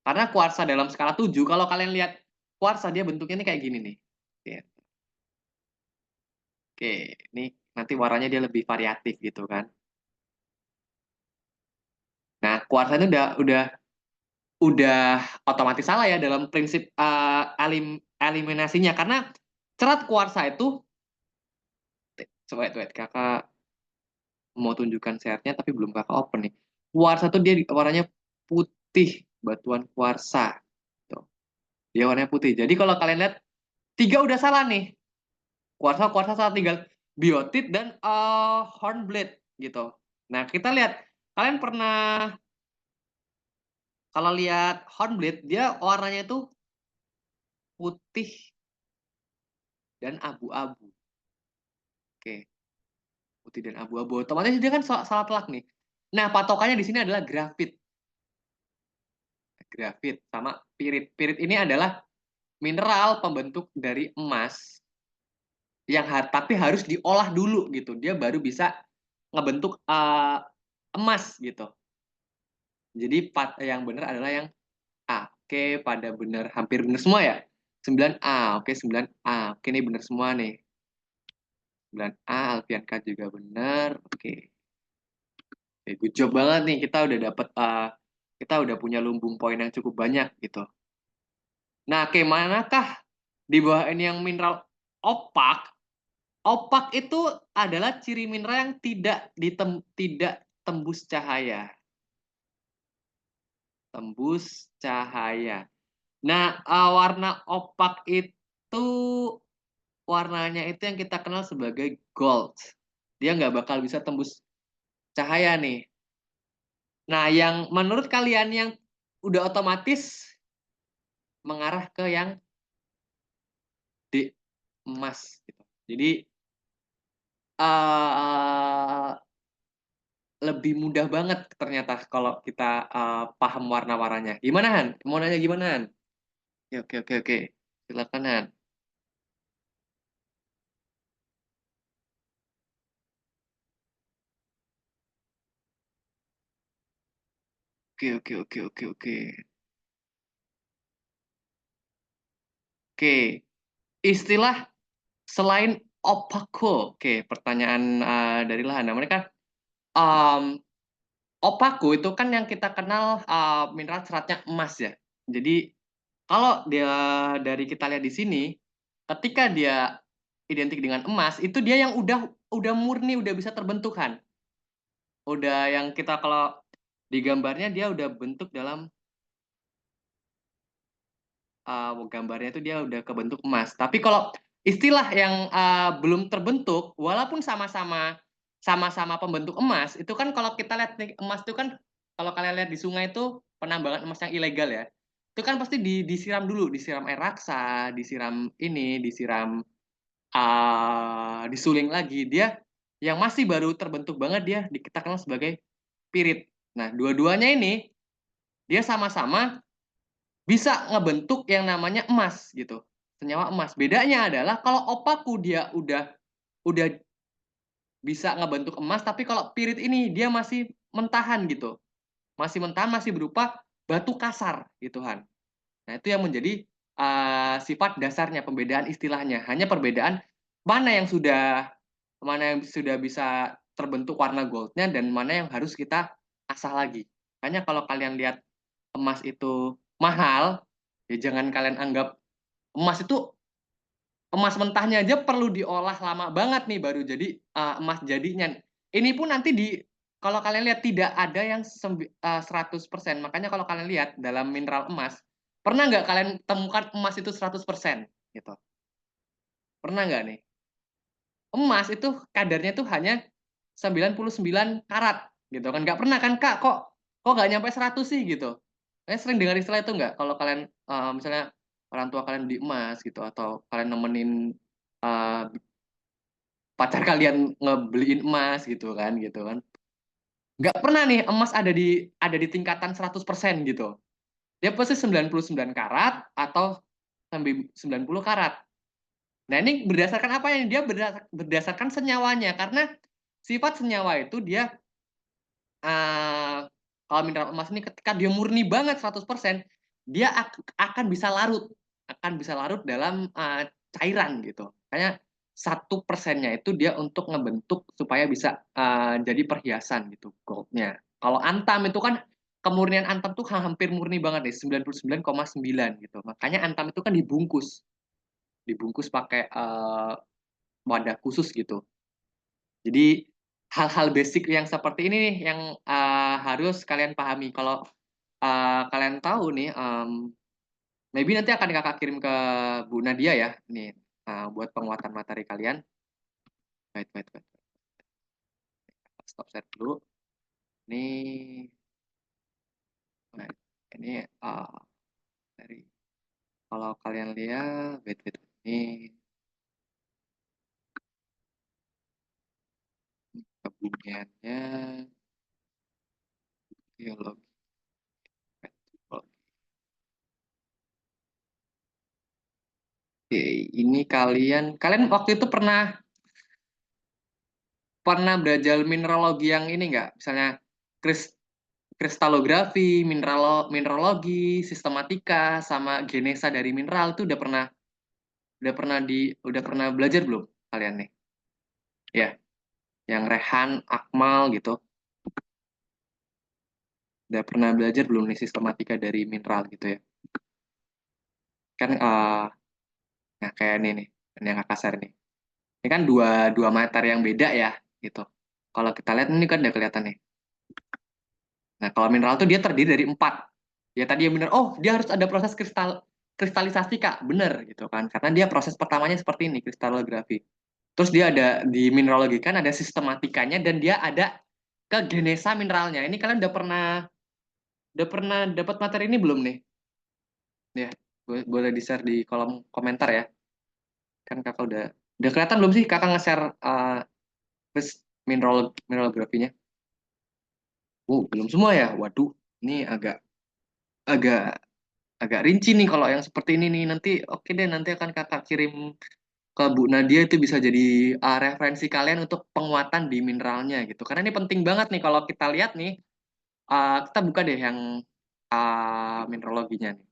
Speaker 1: Karena kuarsa dalam skala 7, kalau kalian lihat kuarsa dia bentuknya ini kayak gini nih. Oke, oke, ini nanti warnanya dia lebih variatif gitu kan. Nah, kuarsa itu udah otomatis salah ya dalam prinsip eliminasinya karena cerat kuarsa itu coba wait, kakak mau tunjukkan share-nya tapi belum kakak open nih. Kuarsa itu dia warnanya putih, batuan kuarsa. Tuh. Dia warnanya putih. Jadi kalau kalian lihat tiga udah salah nih. Kuarsa kuarsa salah tinggal biotit dan hornblende gitu. Nah, kita lihat kalian pernah kalau lihat hornblende dia warnanya itu putih dan abu-abu. Oke, putih dan abu-abu. Otomatis dia kan salah telak nih. Nah, patokannya di sini adalah grafit. Grafit sama pirit. Pirit ini adalah mineral pembentuk dari emas yang tapi harus diolah dulu gitu. Dia baru bisa ngebentuk emas gitu. Jadi yang benar adalah yang A. Oke, pada benar hampir benar semua ya. 9A. Oke, 9A. Oke, ini benar semua nih. 9A, Alfianka juga benar. Oke. Oke, good job banget nih. Kita udah punya lumbung poin yang cukup banyak gitu. Nah, oke, manakah di bawah ini yang mineral opak? Opak itu adalah ciri mineral yang tidak tembus cahaya. Tembus cahaya. Nah, warna opak itu warnanya itu yang kita kenal sebagai gold. Dia nggak bakal bisa tembus cahaya nih. Nah, yang menurut kalian yang udah otomatis mengarah ke yang D, emas gitu. Jadi uh, lebih mudah banget ternyata kalau kita paham warna-warnanya. Gimana Han? Mau nanya gimana Han? Oke, oke, oke, oke. Silakan Han. Oke, oke, oke, oke, oke. Oke, istilah selain opaco. Oke, pertanyaan dari Lahana. Mereka um, opaco itu kan yang kita kenal mineral seratnya emas ya. Jadi kalau dia dari kita lihat di sini, ketika dia identik dengan emas, itu dia yang udah murni, udah bisa terbentukan. Udah yang kita kalau di gambarnya dia udah bentuk dalam gambarnya itu dia udah kebentuk emas. Tapi kalau istilah yang belum terbentuk, walaupun sama-sama pembentuk emas, itu kan kalau kita lihat nih, emas itu kan kalau kalian lihat di sungai itu penambangan emas yang ilegal ya. Itu kan pasti disiram dulu, disiram air raksa, disiram disuling lagi. Dia yang masih baru terbentuk banget dia kita kenal sebagai pirit. Nah, dua-duanya ini dia sama-sama bisa ngebentuk yang namanya emas gitu, senyawa emas. Bedanya adalah kalau opaku dia udah bisa ngebentuk emas, tapi kalau pirit ini dia masih mentahan gitu, masih mentahan, masih berupa batu kasar gitu Han. Nah itu yang menjadi sifat dasarnya pembedaan istilahnya. Hanya perbedaan mana yang sudah bisa terbentuk warna goldnya dan mana yang harus kita asah lagi. Hanya kalau kalian lihat emas itu mahal, ya jangan kalian anggap emas itu emas mentahnya aja perlu diolah lama banget nih baru jadi emas jadinya. Ini pun nanti kalau kalian lihat tidak ada yang 100%. Makanya kalau kalian lihat dalam mineral emas, pernah nggak kalian temukan emas itu 100% gitu? Pernah nggak nih? Emas itu kadarnya tuh hanya 99 karat. gitu kan. Nggak pernah kan, Kak, kok nggak nyampe 100 sih gitu. Kalian sering dengar istilah itu nggak? Kalau kalian, misalnya orang tua kalian beli emas gitu atau kalian nemenin, eee, pacar kalian ngebeliin emas gitu kan. Nggak pernah nih emas ada di tingkatan 100% gitu. Dia pasti 99 karat atau sampai 90 karat. Nah, ini berdasarkan apa yang dia berdasarkan senyawanya, karena sifat senyawa itu dia, kalau mineral emas ini ketika dia murni banget 100%, dia akan bisa larut dalam, cairan gitu. Makanya 1%-nya itu dia untuk ngebentuk supaya bisa, jadi perhiasan gitu gold-nya. Kalau antam itu kan kemurnian antam tuh hampir murni banget nih, 99,9 gitu. Makanya antam itu kan dibungkus, dibungkus pakai, wadah khusus gitu. Jadi hal-hal basic yang seperti ini nih yang, harus kalian pahami. Kalau, kalian tahu nih, maybe nanti akan Kakak kirim ke Bu Nadia ya, nih, buat penguatan materi kalian. Wait wait wait, stop share dulu. Ini, nah, ini, dari kalau kalian lihat, wait wait, ini kebumiannya, geologi, petrologi. Oke, ini kalian waktu itu pernah pernah belajar mineralogi yang ini nggak? Misalnya kris kristalografi, mineralogi, sistematika, sama genesa dari mineral itu udah pernah belajar belum kalian nih? Ya, yang Rehan, Akmal gitu. Udah pernah belajar belum nih sistematika dari mineral gitu ya? Kan nah kayak ini nih, ini yang Kakak share nih. Ini kan dua dua materi yang beda ya gitu. Kalau kita lihat ini kan udah kelihatan nih. Nah, kalau mineral tuh dia terdiri dari 4. Ya tadi yang bener, oh dia harus ada proses kristalisasi Kak, bener gitu kan. Karena dia proses pertamanya seperti ini, kristalografi. Terus dia ada di mineralogi kan ada sistematikanya dan dia ada ke genesa mineralnya. Ini kalian udah pernah dapat materi ini belum nih? Ya, boleh di-share di kolom komentar ya. Kan Kakak udah kelihatan belum sih Kakak nge-share mineralografinya? Belum semua ya. Waduh, ini agak agak agak rinci nih kalau yang seperti ini nih. Nanti oke deh, nanti akan Kakak kirim ke Bu Nadia, itu bisa jadi referensi kalian untuk penguatan di mineralnya gitu. Karena ini penting banget nih kalau kita lihat nih, kita buka deh yang mineraloginya nih.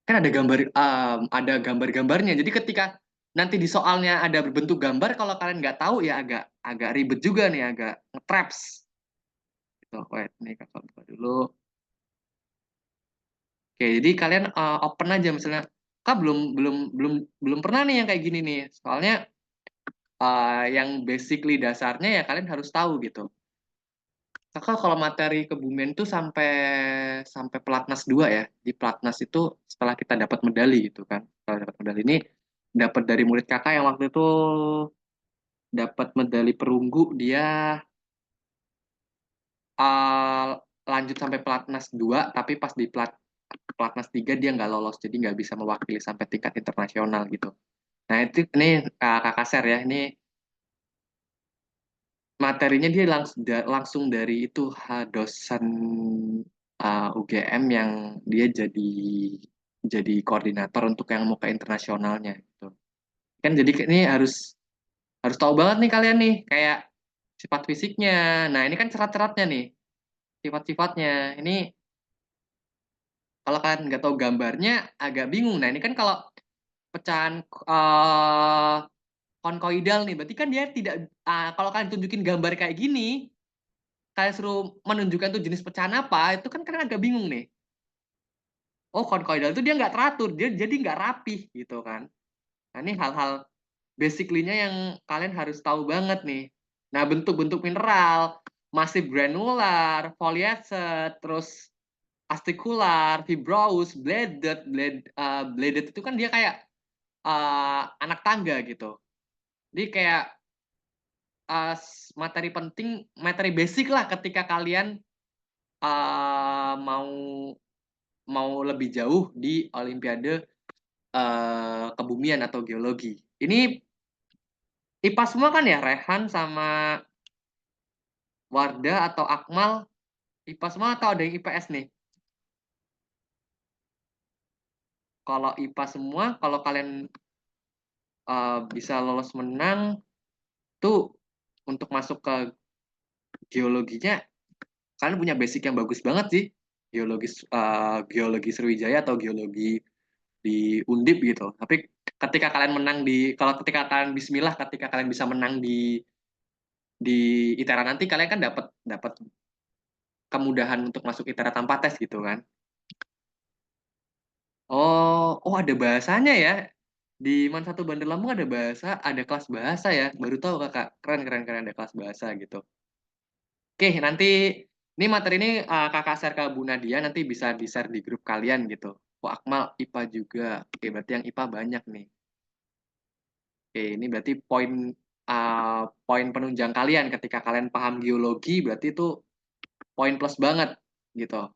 Speaker 1: Kan ada gambar-gambarnya. Jadi ketika nanti di soalnya ada berbentuk gambar, kalau kalian nggak tahu ya agak agak ribet juga nih, agak nge-traps. Gitu. Wait, nih Kakak buka dulu. Oke, jadi kalian open aja misalnya, Kak belum belum belum belum pernah nih yang kayak gini nih. Soalnya yang basically dasarnya ya kalian harus tahu gitu. Kakak kalau materi kebumian itu sampai sampai pelatnas 2 ya. Di pelatnas itu setelah kita dapat medali gitu kan. Setelah dapat medali ini dapat dari murid Kakak yang waktu itu dapat medali perunggu, dia uh, lanjut sampai pelatnas 2 tapi pas di pelatnas 3 dia nggak lolos jadi nggak bisa mewakili sampai tingkat internasional gitu. Nah itu ini Kakak share ya, ini materinya dia langsung dari itu dosen UGM yang dia jadi koordinator untuk yang mau ke internasionalnya gitu. Kan jadi ini harus harus tahu banget nih kalian nih kayak sifat fisiknya. Nah, ini kan cerat-ceratnya nih, sifat-sifatnya. Ini kalau kalian nggak tahu gambarnya agak bingung. Nah, ini kan kalau pecahan konkoidal nih, berarti kan dia tidak, kalau kalian tunjukin gambar kayak gini, kalian suruh menunjukkan tuh jenis pecahan apa, itu kan kalian agak bingung nih. Oh, konkoidal itu dia nggak teratur, dia jadi nggak rapih gitu kan. Nah, ini hal-hal basically-nya yang kalian harus tahu banget nih. Nah, bentuk-bentuk mineral, masif granular, foliacet, terus asticular, fibrous, bladed itu kan dia kayak anak tangga gitu. Jadi kayak materi penting, materi basic lah ketika kalian mau lebih jauh di Olimpiade kebumian atau geologi. Ini IPA semua kan ya, Rehan sama Wardah atau Akmal, IPA semua atau ada yang IPS nih? Kalau IPA semua, kalau kalian bisa lolos menang, tuh untuk masuk ke geologinya, kalian punya basic yang bagus banget sih. Geologi Sriwijaya atau geologi di Undip gitu. Tapi ketika kalian menang kalau ketika kalian Bismillah, ketika kalian bisa menang di ITERA nanti, kalian kan dapat dapat kemudahan untuk masuk ITERA tanpa tes gitu kan. Oh, ada bahasanya ya. Di Man satu Bandar Lampung ada kelas bahasa ya. Baru tahu Kakak. Keren keren keren ada kelas bahasa gitu. Oke, nanti ini materi ini Kakak share ke Bu Nadia, nanti bisa di-share di grup kalian gitu. Oh, Akmal IPA juga. Oke, berarti yang IPA banyak nih. Oke, ini berarti poin penunjang kalian ketika kalian paham geologi, berarti itu poin plus banget gitu.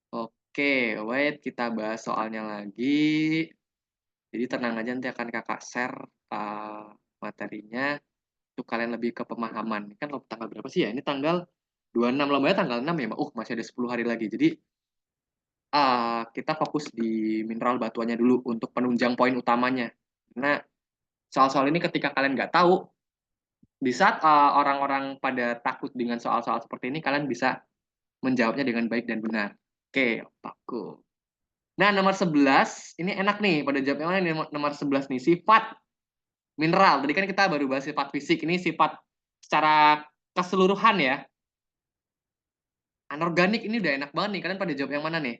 Speaker 1: Oke, wait, kita bahas soalnya lagi. Jadi tenang aja, nanti akan kakak share materinya untuk kalian lebih ke pemahaman. Ini kan tanggal berapa sih ya? Ini tanggal 26, lombanya tanggal 6 ya, Mbak. Masih ada 10 hari lagi. Jadi kita fokus di mineral batuannya dulu untuk penunjang poin utamanya. Karena soal-soal ini ketika kalian nggak tahu, di saat orang-orang pada takut dengan soal-soal seperti ini, kalian bisa menjawabnya dengan baik dan benar. Oke, otakku. Nah, nomor 11, ini enak nih, pada jawab yang mana nih, nomor 11 nih, sifat mineral. Tadi kan kita baru bahas sifat fisik, ini sifat secara keseluruhan ya. Anorganik ini udah enak banget nih, kalian pada jawab yang mana nih?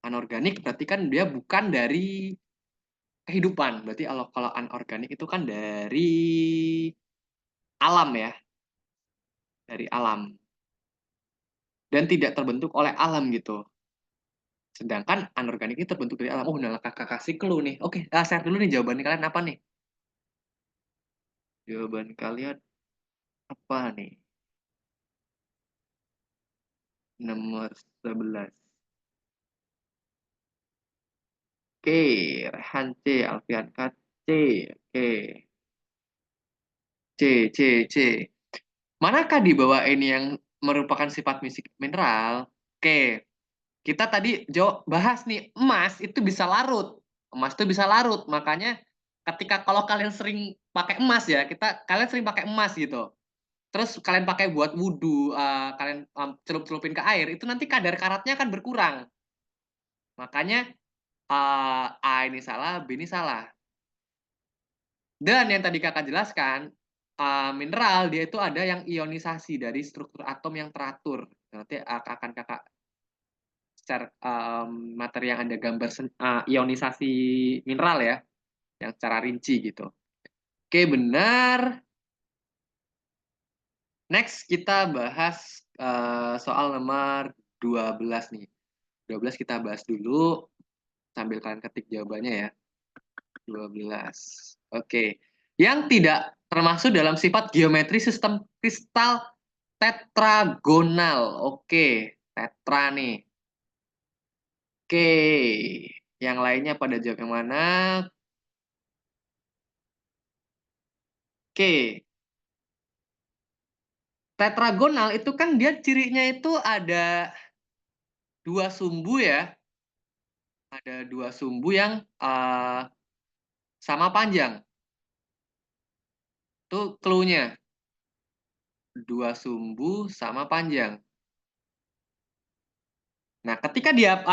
Speaker 1: Anorganik berarti kan dia bukan dari kehidupan. Berarti kalau anorganik itu kan dari alam ya, dari alam. Dan tidak terbentuk oleh alam gitu. Sedangkan anorganik ini terbentuk dari alam. Oh, nah kakak kasih clue nih. Oke, share dulu nih jawaban kalian apa nih? Jawaban kalian apa nih? Nomor 11. Oke, Rehan C, Alfian K, C. Oke, C. Manakah di bawah ini yang merupakan sifat fisik mineral? Oke, kita tadi bahas nih, emas itu bisa larut. Emas itu bisa larut, makanya ketika kalau kalian sering pakai emas ya, kalian sering pakai emas gitu. Terus kalian pakai buat wudhu, kalian celup-celupin ke air, itu nanti kadar karatnya akan berkurang. Makanya A ini salah, B ini salah. Dan yang tadi kakak jelaskan, mineral dia itu ada yang ionisasi dari struktur atom yang teratur. Nanti akan kakak share materi yang ada gambar ionisasi mineral ya, yang secara rinci gitu. Oke, benar. Next kita bahas soal nomor 12 nih. 12 kita bahas dulu sambil kalian ketik jawabannya ya. 12. Oke. Yang tidak termasuk dalam sifat geometri sistem kristal tetragonal. Oke, tetra nih. Oke. Yang lainnya pada jawab yang mana? Oke. Tetragonal itu kan dia cirinya itu ada dua sumbu ya. Ada dua sumbu yang sama panjang. Itu clue-nya. Dua sumbu sama panjang. Nah, ketika dia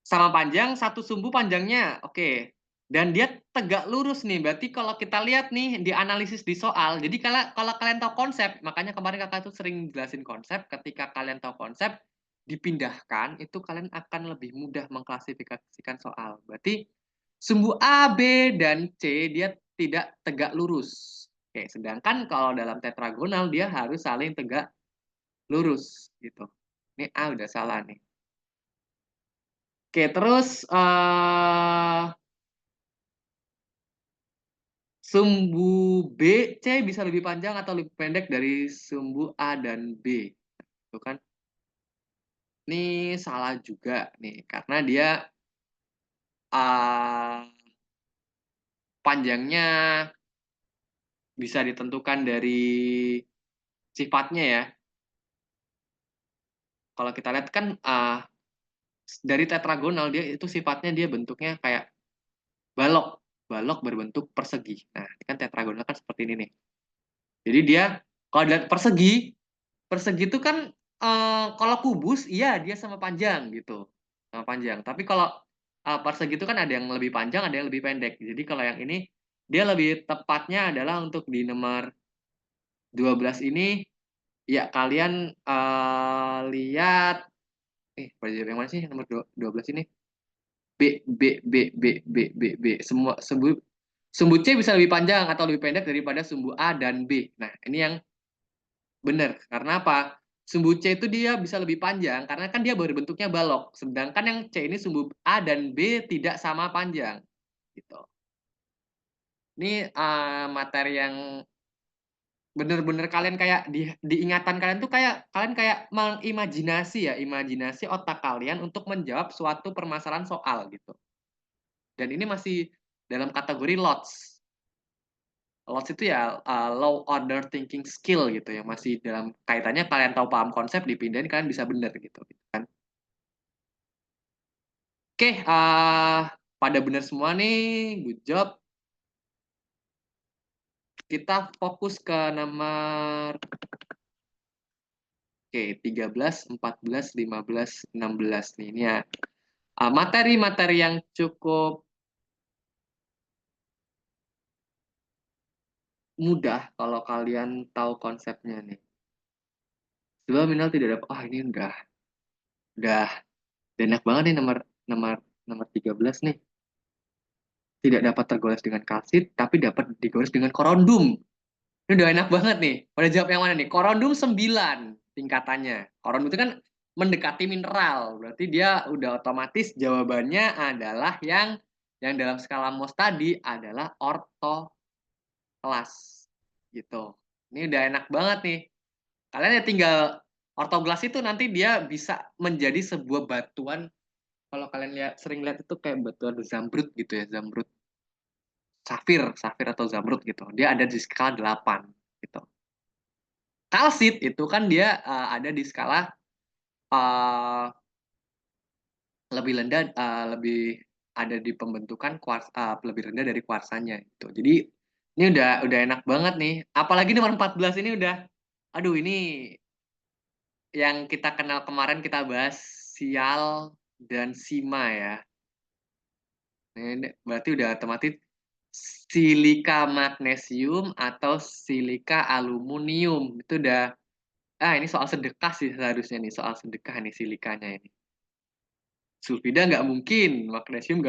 Speaker 1: sama panjang, satu sumbu panjangnya, oke. Dan dia tegak lurus nih. Berarti kalau kita lihat nih di analisis di soal, jadi kalau kalian tahu konsep, makanya kemarin kakak tuh sering jelasin konsep. Ketika kalian tahu konsep, dipindahkan, itu kalian akan lebih mudah mengklasifikasikan soal. Berarti sumbu A, B, dan C dia tidak tegak lurus. Oke, sedangkan kalau dalam tetragonal dia harus saling tegak lurus gitu. Ini A udah salah nih. Oke, terus Sumbu B, C bisa lebih panjang atau lebih pendek dari sumbu A dan B. Tuh kan? Ini salah juga nih, karena dia panjangnya bisa ditentukan dari sifatnya ya. Kalau kita lihat kan dari tetragonal dia itu sifatnya dia bentuknya kayak balok, balok berbentuk persegi. Nah, ini kan tetragonal kan seperti ini nih. Jadi dia kalau lihat persegi, persegi itu kan kalau kubus iya dia sama panjang gitu, sama panjang. Tapi kalau persegi itu kan ada yang lebih panjang, ada yang lebih pendek. Jadi kalau yang ini dia lebih tepatnya adalah untuk di nomor 12 ini ya kalian lihat belajar yang mana sih nomor 12 ini? B. Semua sumbu C bisa lebih panjang atau lebih pendek daripada sumbu A dan B. Nah, ini yang benar. Karena apa? Sumbu C itu dia bisa lebih panjang karena kan dia berbentuknya balok. Sedangkan yang C ini sumbu A dan B tidak sama panjang. Gitu. Ini materi yang bener-bener kalian kayak diingatan kalian tuh kayak kalian kayak mengimajinasi ya, imajinasi otak kalian untuk menjawab suatu permasalahan soal gitu. Dan ini masih dalam kategori LOTS. LOTS itu ya low order thinking skill gitu ya, masih dalam kaitannya kalian tahu paham konsep dipindahin kalian bisa bener gitu kan. Oke, pada bener semua nih, good job. Kita fokus ke nomor 13, 14, 15, 16 nih. Ini ya materi-materi yang cukup mudah kalau kalian tahu konsepnya nih. Sebab minimal tidak ada, ini udah enak banget nih nomor nomor nomor 13 nih. Tidak dapat tergoles dengan kalsit, tapi dapat digoles dengan korondum. Ini udah enak banget nih. Pada jawab yang mana nih? Korondum 9 tingkatannya. Korondum itu kan mendekati mineral. Berarti dia udah otomatis jawabannya adalah yang dalam skala Mohs tadi adalah orto kelas gitu. Ini udah enak banget nih. Kalian ya tinggal ortoglas itu nanti dia bisa menjadi sebuah batuan. Kalau kalian sering lihat itu kayak batuan zamrud gitu ya, zamrud, safir atau zamrud gitu. Dia ada di skala 8 gitu. Kalsit itu kan dia ada di skala uh, lebih rendah, lebih ada di pembentukan lebih rendah dari kuarsanya gitu. Jadi ini udah enak banget nih. Apalagi nomor 14 ini udah, aduh ini yang kita kenal kemarin kita bahas sial dan sima ya. Ini berarti udah otomatis silika magnesium atau silika aluminium itu udah ini soal sedekah sih seharusnya nih, soal sedekah nih silikanya ini. Sulfida nggak mungkin, magnesium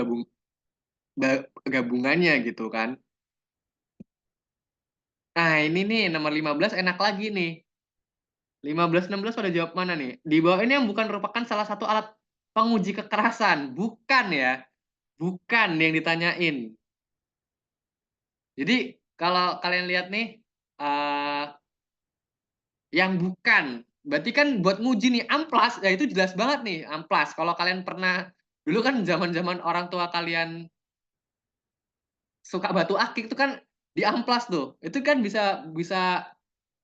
Speaker 1: gabungannya gitu kan. Nah ini nih nomor 15 enak lagi nih. 15, 16 pada jawab mana nih? Di bawah ini yang bukan merupakan salah satu alat penguji kekerasan. Bukan ya. Bukan yang ditanyain. Jadi kalau kalian lihat nih, yang bukan. Berarti kan buat nguji nih, amplas, ya itu jelas banget nih, amplas. Kalau kalian pernah, dulu kan zaman-zaman orang tua kalian suka batu akik itu kan di amplas tuh. Itu kan bisa bisa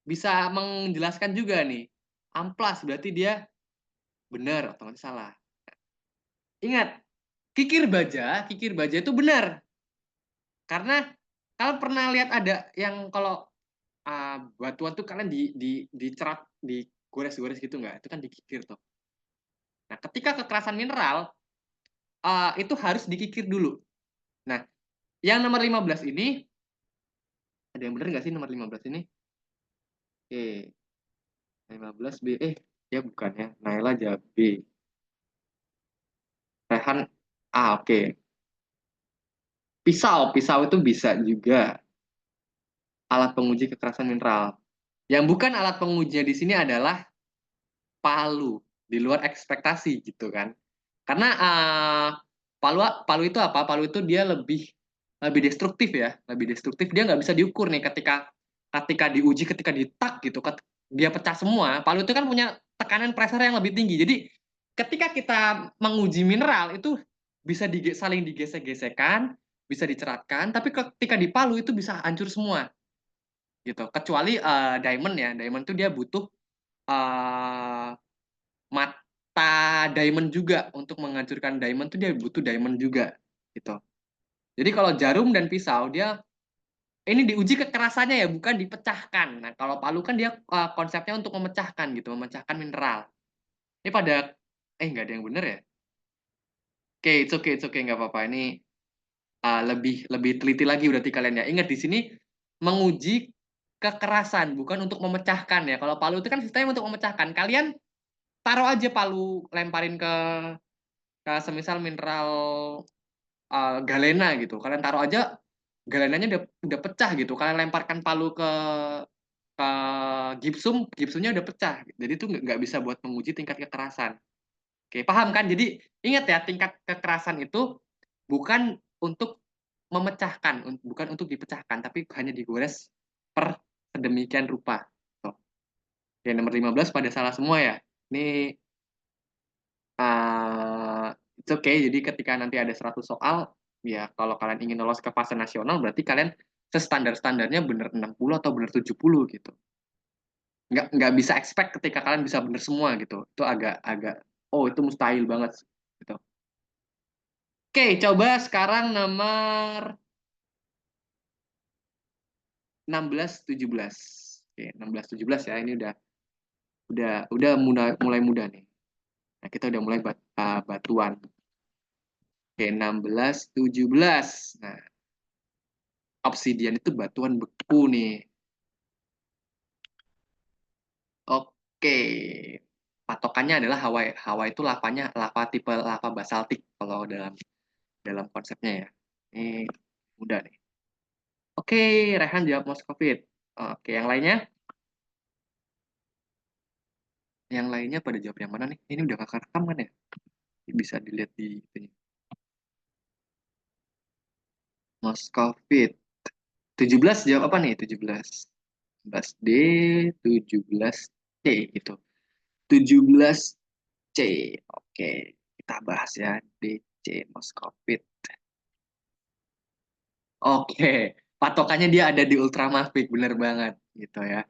Speaker 1: bisa menjelaskan juga nih. Amplas berarti dia benar, otomatis salah. Ingat, kikir baja itu benar. Karena kalian pernah lihat ada yang kalau batuan tuh kalian dicerat, digores-gores gitu nggak? Itu kan dikikir tuh. Nah, ketika kekerasan mineral itu harus dikikir dulu. Nah, yang nomor 15 ini ada yang benar nggak sih nomor 15 ini? Oke, 15 B. Ya bukan ya. Naila jawab B. Rehan oke. Pisau itu bisa juga alat penguji kekerasan mineral. Yang bukan alat pengujinya di sini adalah palu, di luar ekspektasi gitu kan. Karena palu palu itu apa? Palu itu dia lebih lebih destruktif ya, lebih destruktif. Dia nggak bisa diukur nih ketika diuji, ketika ditak gitu, dia pecah semua. Palu itu kan punya tekanan pressure yang lebih tinggi. Jadi ketika kita menguji mineral itu bisa saling digesek-gesekan, bisa diceratkan, tapi ketika di palu itu bisa hancur semua gitu. Kecuali diamond ya, diamond itu dia butuh uh, mata diamond juga untuk menghancurkan diamond tuh dia butuh diamond juga gitu. Jadi kalau jarum dan pisau dia ini diuji kekerasannya ya, bukan dipecahkan. Nah, kalau palu kan dia konsepnya untuk memecahkan gitu, memecahkan mineral. Ini pada nggak ada yang bener ya? Oke, it's okay, nggak apa-apa. Ini lebih lebih teliti lagi berarti kalian ya. Ingat di sini menguji kekerasan, bukan untuk memecahkan ya. Kalau palu itu kan sistemnya untuk memecahkan. Kalian taruh aja palu, lemparin ke semisal mineral galena gitu. Kalian taruh aja galenanya udah pecah gitu. Kalian lemparkan palu ke gipsumnya udah pecah. Jadi itu nggak bisa buat menguji tingkat kekerasan. Oke, paham kan? Jadi ingat ya, tingkat kekerasan itu bukan untuk memecahkan, bukan untuk dipecahkan, tapi hanya digores per sedemikian rupa. Tuh. Ya, nomor 15 pada salah semua ya. Ini it's okay. Jadi ketika nanti ada 100 soal, ya kalau kalian ingin lolos ke fase nasional, berarti kalian standarnya bener 60 atau bener 70 gitu. Nggak bisa expect ketika kalian bisa bener semua gitu. Itu agak oh itu mustahil banget gitu. Oke, coba sekarang nomor 16-17. Oke, 16-17 ya. Ini udah mulai mudah nih. Nah, kita udah mulai batuan. Oke, 16-17. Nah, obsidian itu batuan beku nih. Oke. Patokannya adalah Hawa. Hawa itu lavanya lava tipe lava basaltik kalau dalam dalam konsepnya ya. Ini mudah nih. Oke, Rehan jawab Moskovit. Oke, yang lainnya? Yang lainnya pada jawab yang mana nih? Ini udah kakak rekam kan ya? Bisa dilihat di ini. Moskovit. 17 jawab apa nih? 17. 17D, 17C gitu. 17C. Oke, kita bahas ya. DC Moskovit. Oke, patokannya dia ada di Ultramafic, bener banget gitu ya.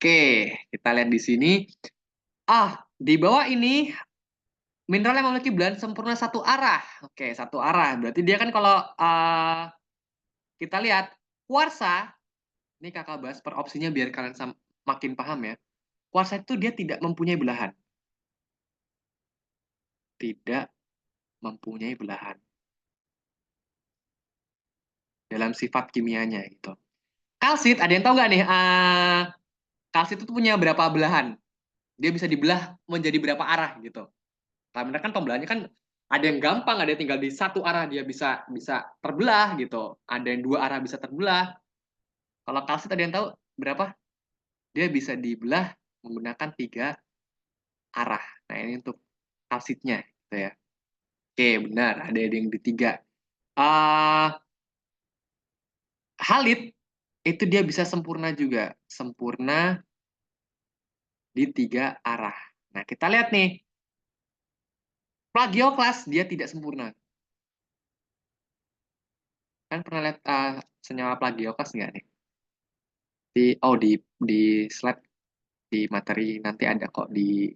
Speaker 1: Oke, kita lihat di sini. Di bawah ini mineral yang memiliki belahan sempurna satu arah. Oke, satu arah. Berarti dia kan kalau kita lihat kuarsa, ini kakak bahas per opsinya biar kalian makin paham ya. Kuarsa itu dia tidak mempunyai belahan. Tidak mempunyai belahan dalam sifat kimianya gitu. Kalsit, ada yang tahu nggak nih? Kalsit itu punya berapa belahan? Dia bisa dibelah menjadi berapa arah gitu. Karena kan pembelahannya kan ada yang gampang, ada yang tinggal di satu arah dia bisa bisa terbelah gitu. Ada yang dua arah bisa terbelah. Kalau kalsit ada yang tahu berapa? Dia bisa dibelah menggunakan tiga arah. Nah ini untuk kalsitnya gitu ya. Oke benar, ada yang di tiga. Uh, Halit itu dia bisa sempurna juga, sempurna di tiga arah. Nah kita lihat nih, plagioklas dia tidak sempurna. Kan pernah lihat senyawa plagioklas nggak nih? Di slide di materi nanti ada kok di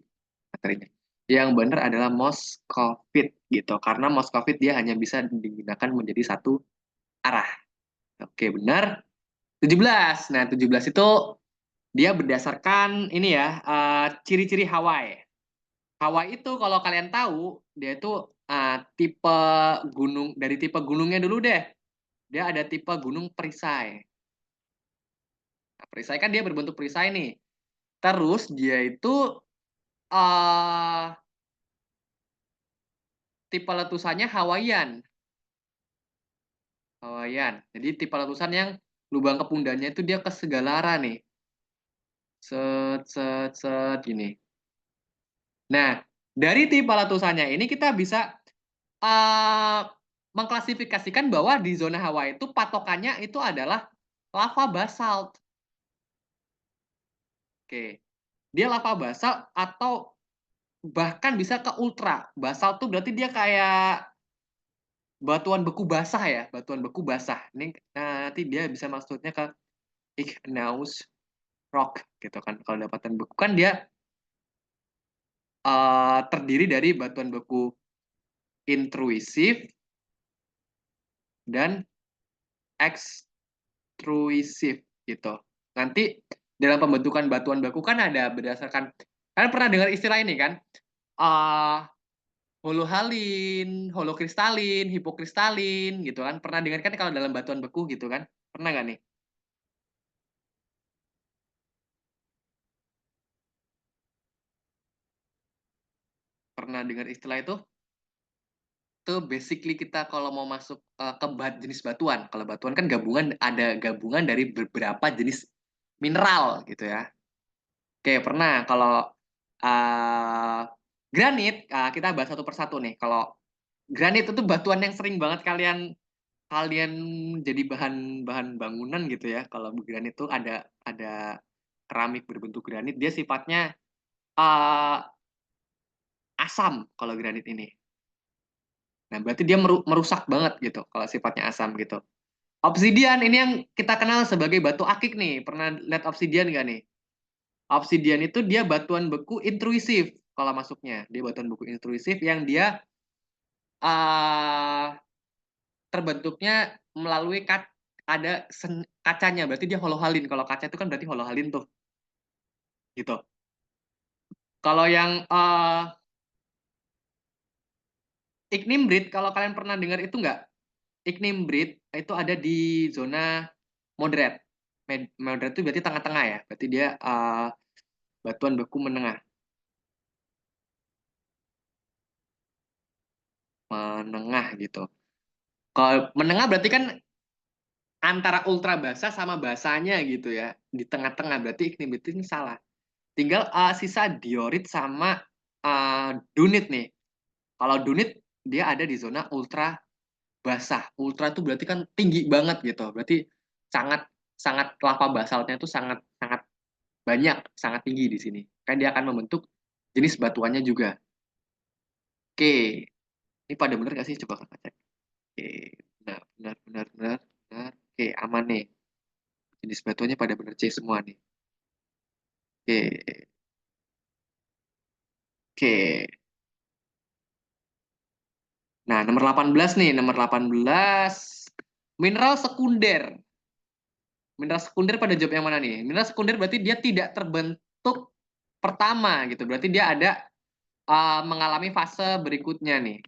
Speaker 1: materinya. Yang benar adalah Moskovit gitu. Karena Moskovit dia hanya bisa digunakan menjadi satu arah. Oke, benar. 17. Nah, 17 itu dia berdasarkan ini ya, ciri-ciri Hawaii. Hawaii itu kalau kalian tahu, dia itu tipe gunung, dari tipe gunungnya dulu deh. Dia ada tipe gunung perisai. Nah, perisai kan dia berbentuk perisai nih. Terus dia itu uh, tipe letusannya Hawaiian. Hawaiian. Jadi tipe letusan yang lubang kepundanya itu dia ke segala arah nih. Set, set, set, gini. Nah, dari tipe letusannya ini kita bisa uh, mengklasifikasikan bahwa di zona Hawaii itu patokannya itu adalah lava basalt. Oke. Dia lava basalt atau bahkan bisa ke ultra. Basalt tuh berarti dia kayak batuan beku basah ya, batuan beku basah. Ini nanti dia bisa maksudnya ke igneous rock gitu kan. Kalau dapatan beku kan dia terdiri dari batuan beku intruisif dan ekstruisif gitu. Nanti dalam pembentukan batuan beku kan ada berdasarkan, kalian pernah dengar istilah ini kan? Uh, holohalin, holokristalin, hipokristalin gitu kan. Pernah dengar kan kalau dalam batuan beku gitu kan? Pernah nggak nih? Pernah dengar istilah itu? Itu basically kita kalau mau masuk ke jenis batuan. Kalau batuan kan gabungan, ada gabungan dari beberapa jenis mineral gitu ya. Oke, pernah kalau uh, granit, kita bahas satu persatu nih. Kalau granit itu batuan yang sering banget kalian kalian jadi bahan bahan bangunan gitu ya. Kalau granit itu ada keramik berbentuk granit, dia sifatnya uh, asam kalau granit ini. Nah, berarti dia merusak banget gitu kalau sifatnya asam gitu. Obsidian ini yang kita kenal sebagai batu akik nih. Pernah lihat obsidian nggak nih? Obsidian itu dia batuan beku intruisif kalau masuknya. Dia batuan beku intruisif yang dia uh, terbentuknya melalui ada kacanya. Berarti dia holohalin. Kalau kaca itu kan berarti holohalin tuh. Gitu. Kalau yang ignimbrite, kalau kalian pernah dengar itu nggak? Ignimbrite itu ada di zona moderate. Moderate itu berarti tengah-tengah ya. Berarti dia batuan beku menengah. Menengah gitu. Kalau menengah berarti kan antara ultra basah sama basahnya gitu ya. Di tengah-tengah berarti ignimbrite ini salah. Tinggal sisa diorit sama dunit nih. Kalau dunit dia ada di zona ultra basah. Ultra itu berarti kan tinggi banget gitu. Berarti sangat sangat lava basaltnya itu sangat sangat banyak, sangat tinggi di sini. Kan dia akan membentuk jenis batuannya juga. Oke, ini pada bener gak sih? Coba kakak cek. Oke, benar, benar, benar, benar, benar. Oke, aman nih. Jenis batuannya pada bener C semua nih. Oke, oke. Nah, nomor 18 nih, nomor 18. Mineral sekunder. Mineral sekunder pada job yang mana nih? Mineral sekunder berarti dia tidak terbentuk pertama gitu. Berarti dia ada mengalami fase berikutnya nih.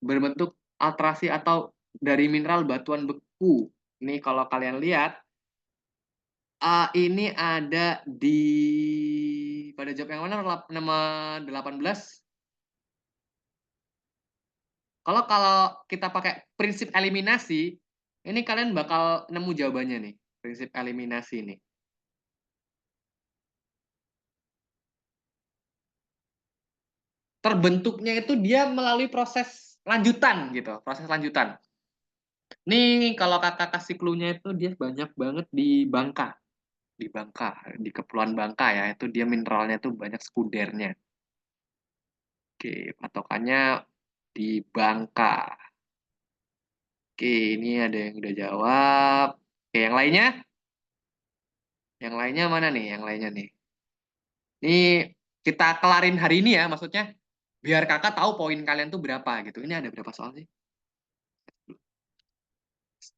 Speaker 1: Berbentuk alterasi atau dari mineral batuan beku. Ini kalau kalian lihat, ini ada di pada job yang mana nomor 18. Kalau kalau kita pakai prinsip eliminasi, ini kalian bakal nemu jawabannya nih. Prinsip eliminasi ini. Terbentuknya itu dia melalui proses lanjutan gitu, proses lanjutan. Nih kalau kakak kasih clue-nya itu dia banyak banget di Bangka, di Bangka, di Kepulauan Bangka ya, itu dia mineralnya tuh banyak sekundernya. Oke, patokannya di Bangka. Oke, ini ada yang udah jawab. Oke, yang lainnya? Yang lainnya mana nih? Yang lainnya nih. Ini kita kelarin hari ini ya, maksudnya biar kakak tahu poin kalian tuh berapa gitu. Ini ada berapa soal sih?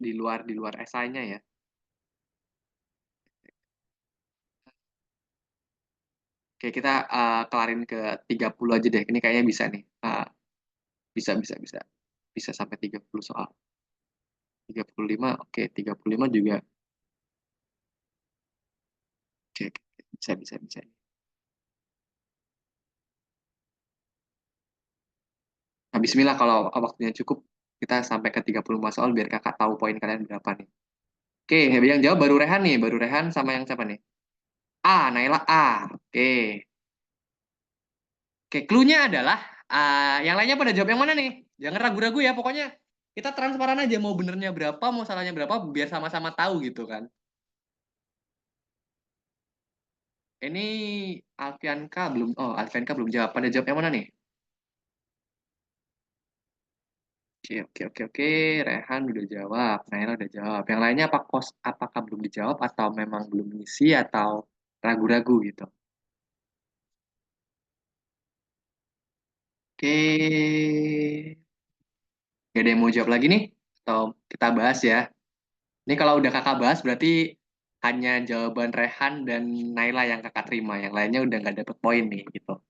Speaker 1: Di luar esainya ya. Oke, kita kelarin ke 30 aja deh. Ini kayaknya bisa nih. Bisa, bisa, bisa. Bisa sampai 30 soal. 35, oke. 35 juga. Oke, oke, bisa, bisa, bisa. Nah, bismillah kalau waktunya cukup, kita sampai ke 35 soal biar kakak tahu poin kalian berapa nih. Oke, yang jawab baru Rehan nih. Baru Rehan sama yang siapa nih? Naila A. Oke. Oke, clue-nya adalah yang lainnya pada jawab yang mana nih? Jangan ragu-ragu ya, pokoknya kita transparan aja mau benernya berapa, mau salahnya berapa, biar sama-sama tahu gitu kan. Ini Alfianka belum jawab. Pada jawab yang mana nih? Oke, oke, oke, oke. Rehan udah jawab, Naila udah jawab. Yang lainnya apakah belum dijawab atau memang belum ngisi atau ragu-ragu gitu. Oke, gak ada yang mau jawab lagi nih? Atau kita bahas ya? Ini kalau udah kakak bahas berarti hanya jawaban Rehan dan Naila yang kakak terima. Yang lainnya udah nggak dapet poin nih gitu.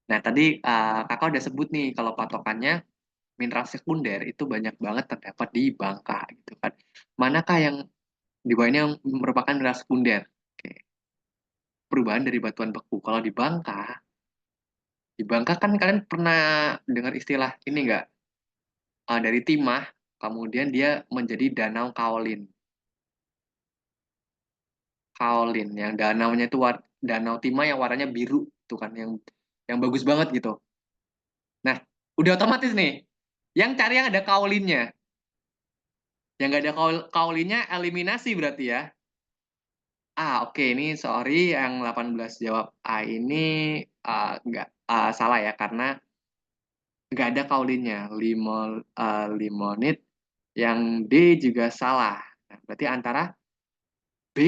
Speaker 1: Nah tadi kakak udah sebut nih kalau patokannya mineral sekunder itu banyak banget terdapat di Bangka gitu kan. Manakah yang di bawah ini yang merupakan mineral sekunder? Oke. Perubahan dari batuan beku. Kalau di Bangka kan kalian pernah dengar istilah ini nggak? Dari timah, kemudian dia menjadi danau kaolin. Kaolin, yang danaunya itu danau timah yang warnanya biru, tuh kan, yang bagus banget gitu. Nah, udah otomatis nih, yang cari yang ada kaolinnya. Yang nggak ada kaulinnya eliminasi berarti ya. Oke, ini sorry yang 18 jawab A ini nggak salah ya, karena nggak ada kaulinnya. Limonit, yang D juga salah. Nah, berarti antara B,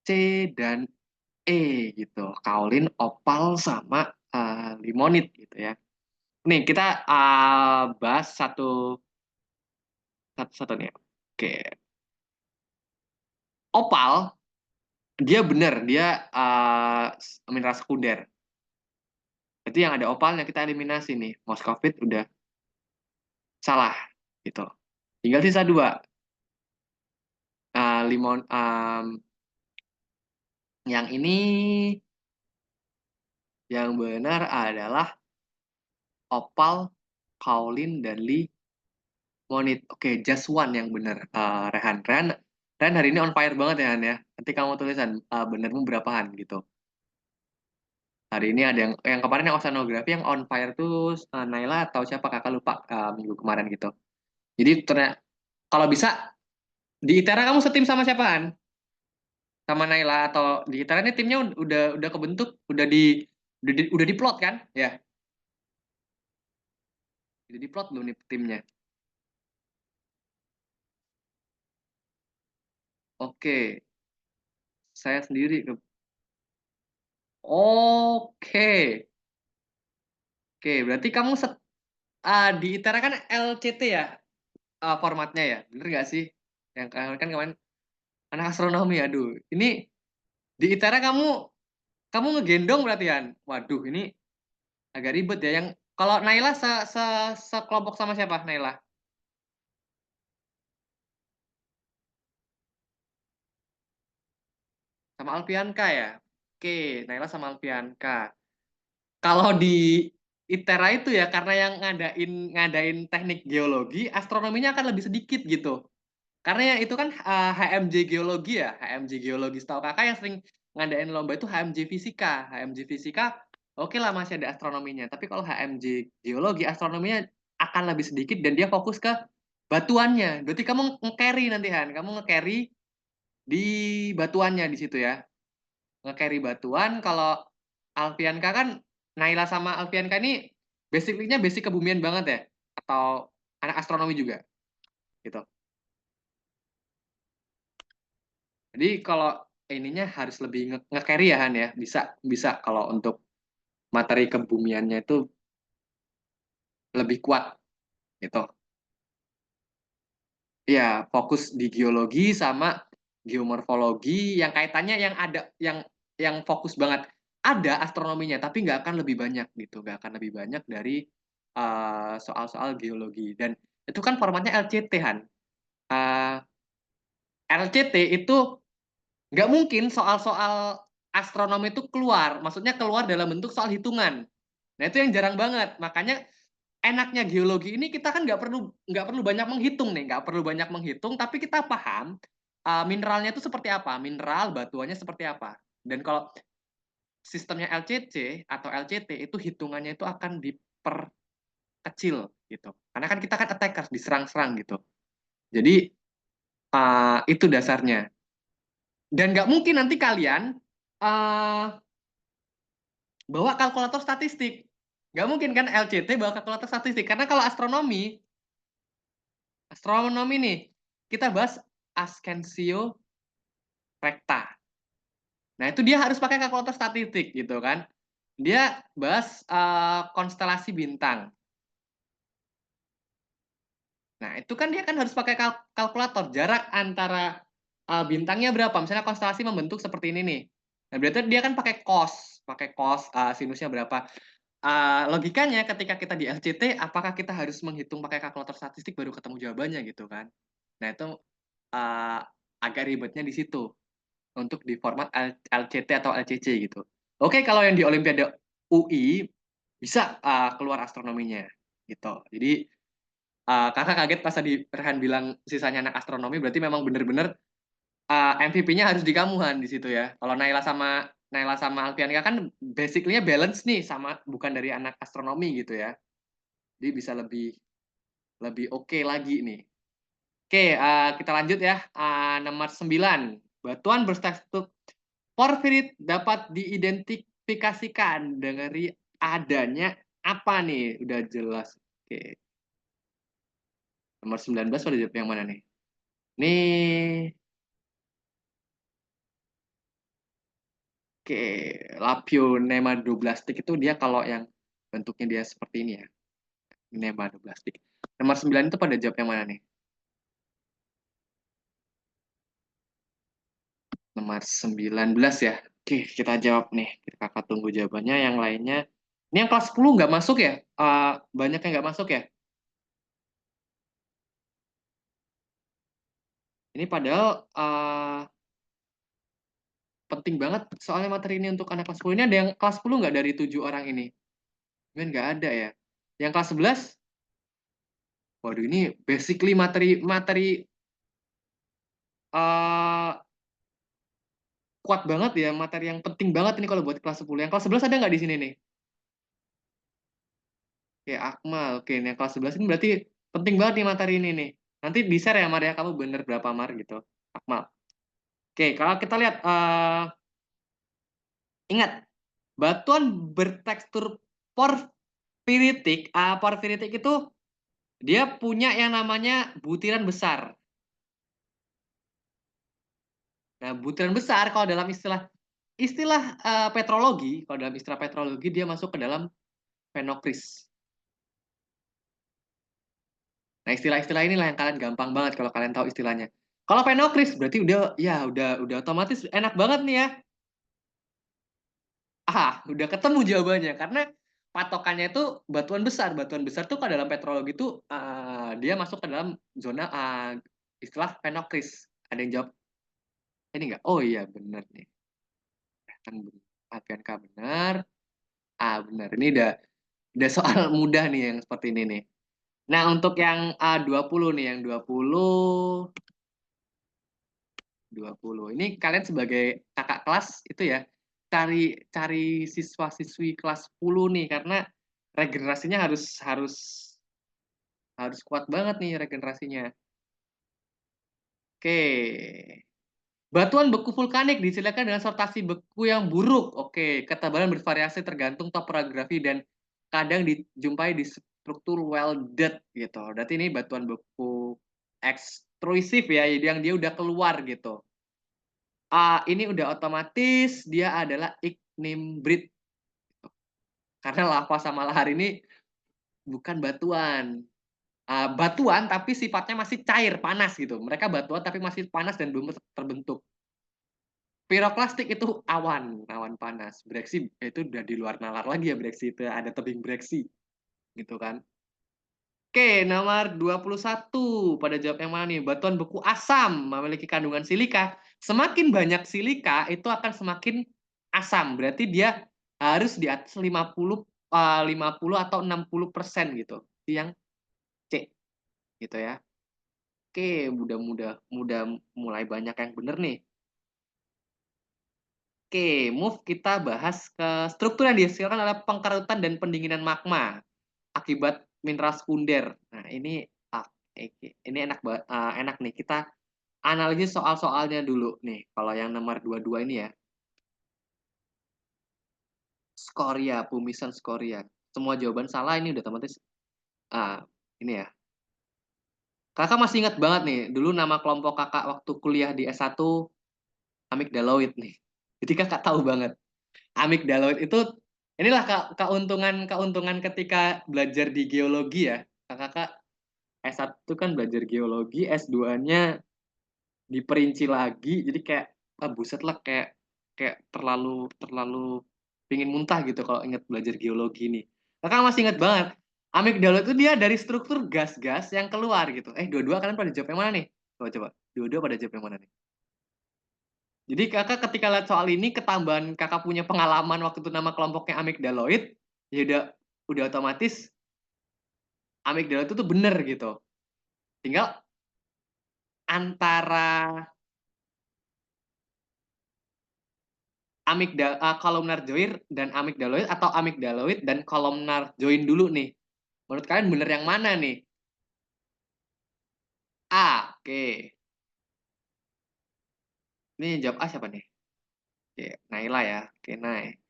Speaker 1: C, dan E gitu. Kaolin, opal, sama limonit gitu ya. Nih, kita bahas satu nih. Oke. Opal, dia bener, dia mineral sekunder. Jadi yang ada opalnya kita eliminasi nih. Moskovit udah salah gitu. Tinggal sisa dua. Limon, yang ini yang benar adalah opal, kaolin, dan limonit. Oke, just one yang benar. Rehan. Rehan hari ini on fire banget ya, Han ya. Nanti kamu tulisan benermu berapaan gitu. Hari ini ada yang kemarin yang oceanografi yang on fire tuh Naila atau siapa kakak lupa minggu kemarin gitu. Jadi ternyata kalau bisa di ITERA kamu setim sama siapaan? Sama Naila atau di ITERA ini timnya udah kebentuk, udah diplot kan? Ya, udah diplot belum nih timnya? Oke, saya sendiri. Oke, oke. Berarti kamu di ITERA kan LCT ya formatnya ya, bener nggak sih? Yang kan kemarin anak astronomi, aduh. Ini di ITERA kamu ngegendong berarti kan? Waduh, ini agak ribet ya. Yang kalau Naila sekelompok sama siapa Naila? Sama Alfianka ya? Oke, Naila sama Alfianka. Kalau di ITERA itu ya karena yang ngadain teknik geologi, astronominya akan lebih sedikit gitu. Karena ya itu kan HMJ geologi ya, HMJ geologi. Setahu kakak yang sering ngadain lomba itu HMJ fisika. HMJ fisika oke lah masih ada astronominya. Tapi kalau HMJ geologi, astronominya akan lebih sedikit dan dia fokus ke batuannya. Berarti kamu nge-carry nanti Han, kamu nge-carry di batuannya di situ ya. Nge-carry batuan. Kalau Alfianka kan, Naila sama Alfianka ini basically-nya basic kebumian banget ya, atau anak astronomi juga gitu. Jadi kalau ininya harus lebih nge-carry ya Han ya. Bisa bisa kalau untuk materi kebumiannya itu lebih kuat gitu. Ya, fokus di geologi sama geomorfologi yang kaitannya yang fokus banget. Ada astronominya, tapi nggak akan lebih banyak gitu. Nggak akan lebih banyak dari soal-soal geologi. Dan itu kan formatnya LCT, Han. Uh, LCT itu nggak mungkin soal-soal astronomi itu keluar. Maksudnya keluar dalam bentuk soal hitungan. Nah, itu yang jarang banget. Makanya enaknya geologi ini kita kan nggak perlu banyak menghitung nih, nggak perlu banyak menghitung, tapi kita paham mineralnya itu seperti apa, mineral batuannya seperti apa. Dan kalau sistemnya LCC atau LCT itu hitungannya itu akan dipermudah kecil gitu. Karena kan kita kan attacker, diserang-serang gitu. Jadi itu dasarnya. Dan nggak mungkin nanti kalian bawa kalkulator statistik. Nggak mungkin kan LCT bawa kalkulator statistik. Karena kalau astronomi nih, kita bahas Ascensio recta. Nah, itu dia harus pakai kalkulator statistik gitu kan. Dia bahas konstelasi bintang. Nah, itu kan dia kan harus pakai kalkulator. Jarak antara bintangnya berapa? Misalnya konstelasi membentuk seperti ini nih. Nah, berarti dia kan pakai cos sinusnya berapa. Logikanya ketika kita di LCT, apakah kita harus menghitung pakai kalkulator statistik baru ketemu jawabannya gitu kan? Nah, itu agak ribetnya di situ untuk di format LCT atau LCC gitu. Oke, kalau yang di Olimpiade UI bisa keluar astronominya gitu. Jadi kakak kaget pas tadi Rehan bilang sisanya anak astronomi, berarti memang bener-bener MVP-nya harus di kamuhan di situ ya. Kalau Naila sama Alfianika kan basically-nya balance nih sama bukan dari anak astronomi gitu ya. Jadi bisa lebih lebih oke lagi nih. Oke, kita lanjut ya. Nomor 9. Batuan bertekstur porfirit dapat diidentifikasikan dari adanya apa nih? Udah jelas. Oke. Nomor 19 udah jawab yang mana nih? Nih, oke, Lapionemadoblastik itu dia kalau yang bentuknya dia seperti ini ya. Nemadoblastik. Nomor 9 itu pada jawab yang mana nih? Nomor 19 ya. Oke, kita jawab nih. Kakak tunggu jawabannya. Yang lainnya. Ini yang kelas 10 nggak masuk ya? Banyak yang nggak masuk ya? Ini padahal penting banget soalnya materi ini untuk anak kelas 10. Ini ada yang kelas 10 nggak dari 7 orang ini? Mungkin nggak ada ya. Yang kelas 11? Waduh, ini basically materi materi uh, kuat banget ya, materi yang penting banget ini kalau buat kelas 10. Yang kelas 11 ada nggak di sini nih? Ya, Akmal. Oke, yang kelas 11 ini berarti penting banget nih materi ini nih. Nanti di-share ya, Mar ya, kamu bener berapa Mar gitu. Akmal. Oke, kalau kita lihat, ingat, batuan bertekstur porfiritik, porfiritik itu dia punya yang namanya butiran besar. Nah, butiran besar kalau dalam istilah petrologi, kalau dalam istilah petrologi dia masuk ke dalam fenokris. Nah, istilah-istilah inilah yang kalian gampang banget kalau kalian tahu istilahnya. Kalau fenokris berarti udah otomatis enak banget nih ya. Udah ketemu jawabannya karena patokannya itu batuan besar. Batuan besar tuh kalau dalam petrologi itu dia masuk ke dalam zona istilah fenokris. Ada yang jawab ini enggak? Oh iya benar nih. Kan latihan K benar. Benar. Ini udah soal mudah nih yang seperti ini nih. Nah, untuk yang 20 nih, yang 20. Ini kalian sebagai kakak kelas itu ya, cari cari siswa-siswi kelas 10 nih karena regenerasinya harus harus harus kuat banget nih regenerasinya. Oke. Batuan beku vulkanik disilakan dengan sortasi beku yang buruk. Oke, ketebalan bervariasi tergantung topografi dan kadang dijumpai di struktur welded gitu. Berarti ini batuan beku ekstrusif ya, yang dia udah keluar gitu. Ini udah otomatis dia adalah ignimbrite. Karena lava sama lahar ini bukan batuan. Batuan tapi sifatnya masih cair, panas gitu. Mereka batuan tapi masih panas dan belum terbentuk. Piroklastik itu awan panas. Breksi itu udah di luar nalar lagi ya breksi itu ada tebing breksi gitu kan. Oke, nomor 21 pada jawab yang mana nih? Batuan beku asam memiliki kandungan silika. Semakin banyak silika itu akan semakin asam. Berarti dia harus di atas 50 atau 60% gitu. Itu yang C gitu ya. Oke, mudah mulai banyak yang bener nih. Oke, move kita bahas ke struktur yang dihasilkan oleh pengkerutan dan pendinginan magma. Akibat mineral sekunder. Nah, ini enak nih. Kita analisis soal-soalnya dulu nih. Kalau yang nomor 22 ini ya. Skoria, pumisan skoria. Semua jawaban salah ini udah otomatis. Ini ya. Kakak masih ingat banget nih, dulu nama kelompok kakak waktu kuliah di S1 amigdaloid nih. Jadi kakak tahu banget. Amigdaloid itu inilah keuntungan ketika belajar di geologi ya. Kakak S1 kan belajar geologi, S2-nya diperinci lagi. Jadi kayak buset lah kayak kayak terlalu terlalu pingin muntah gitu kalau ingat belajar geologi nih. Kakak masih ingat banget. Amigdaloid itu dia dari struktur gas-gas yang keluar gitu. Dua-dua kalian pada jawab yang mana nih? Coba. Dua-dua pada jawab yang mana nih? Jadi kakak ketika lihat soal ini ketambahan kakak punya pengalaman waktu itu nama kelompoknya amigdaloid, ya udah otomatis amigdaloid itu tuh bener gitu. Tinggal antara columnar join dan amigdaloid atau amigdaloid dan columnar join dulu nih. Menurut kalian bener yang mana nih? A, oke. Ini jawab A siapa nih? Oke, Naila ya. Oke, Nay.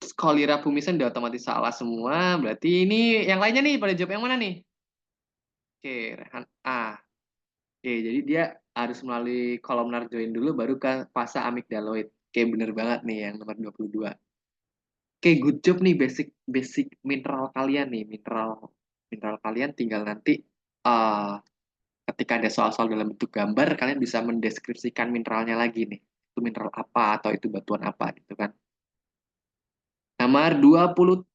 Speaker 1: Skolira Bumisen udah otomatis salah semua. Berarti ini yang lainnya nih pada jawab yang mana nih? Oke, Rehan A. Oke, jadi dia harus melalui kolomnar join dulu baru ke fase amigdaloid. Oke, bener banget nih yang nomor 22. Oke, good job nih basic basic mineral kalian nih. Mineral mineral kalian tinggal nanti uh, ketika ada soal-soal dalam bentuk gambar, kalian bisa mendeskripsikan mineralnya lagi nih. Itu mineral apa atau itu batuan apa gitu kan. Nomor 23.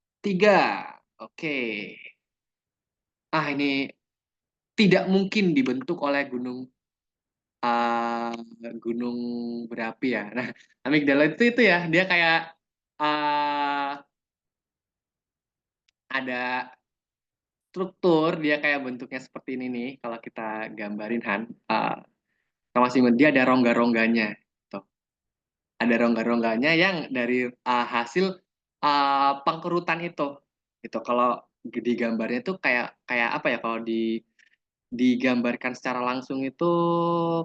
Speaker 1: Oke. Ini tidak mungkin dibentuk oleh uh, gunung berapi ya. Nah, amigdala itu ya, dia kayak uh, ada struktur, dia kayak bentuknya seperti ini nih. Kalau kita gambarin Han, sama sih dia ada rongga-rongganya. Tuh. Ada rongga-rongganya yang dari hasil pengkerutan itu. Itu kalau digambarnya itu kayak kayak apa ya kalau digambarkan secara langsung itu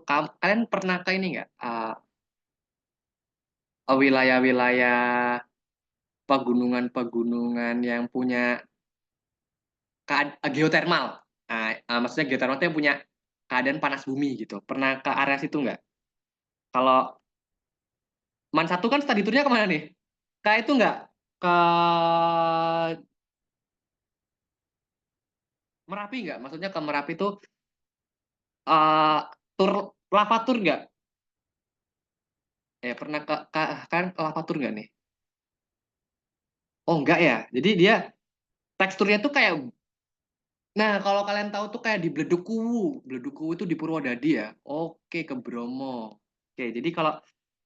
Speaker 1: kalian pernah ke ini nggak wilayah-wilayah pegunungan-pegunungan yang punya geotermal. Maksudnya geotermal itu yang punya keadaan panas bumi gitu. Pernah ke area situ nggak? Kalau Man satu kan study tour-nya kemana nih? Kayak itu nggak? Ke Merapi nggak? Maksudnya ke Merapi itu uh, tur lava tour nggak? Pernah kan lava tour nggak nih? Oh nggak ya. Jadi dia teksturnya tuh kayak. Nah, kalau kalian tahu tuh kayak di Bledukuwu. Bledukuwu itu di Purwodadi ya. Oke, ke Bromo. Oke, jadi kalau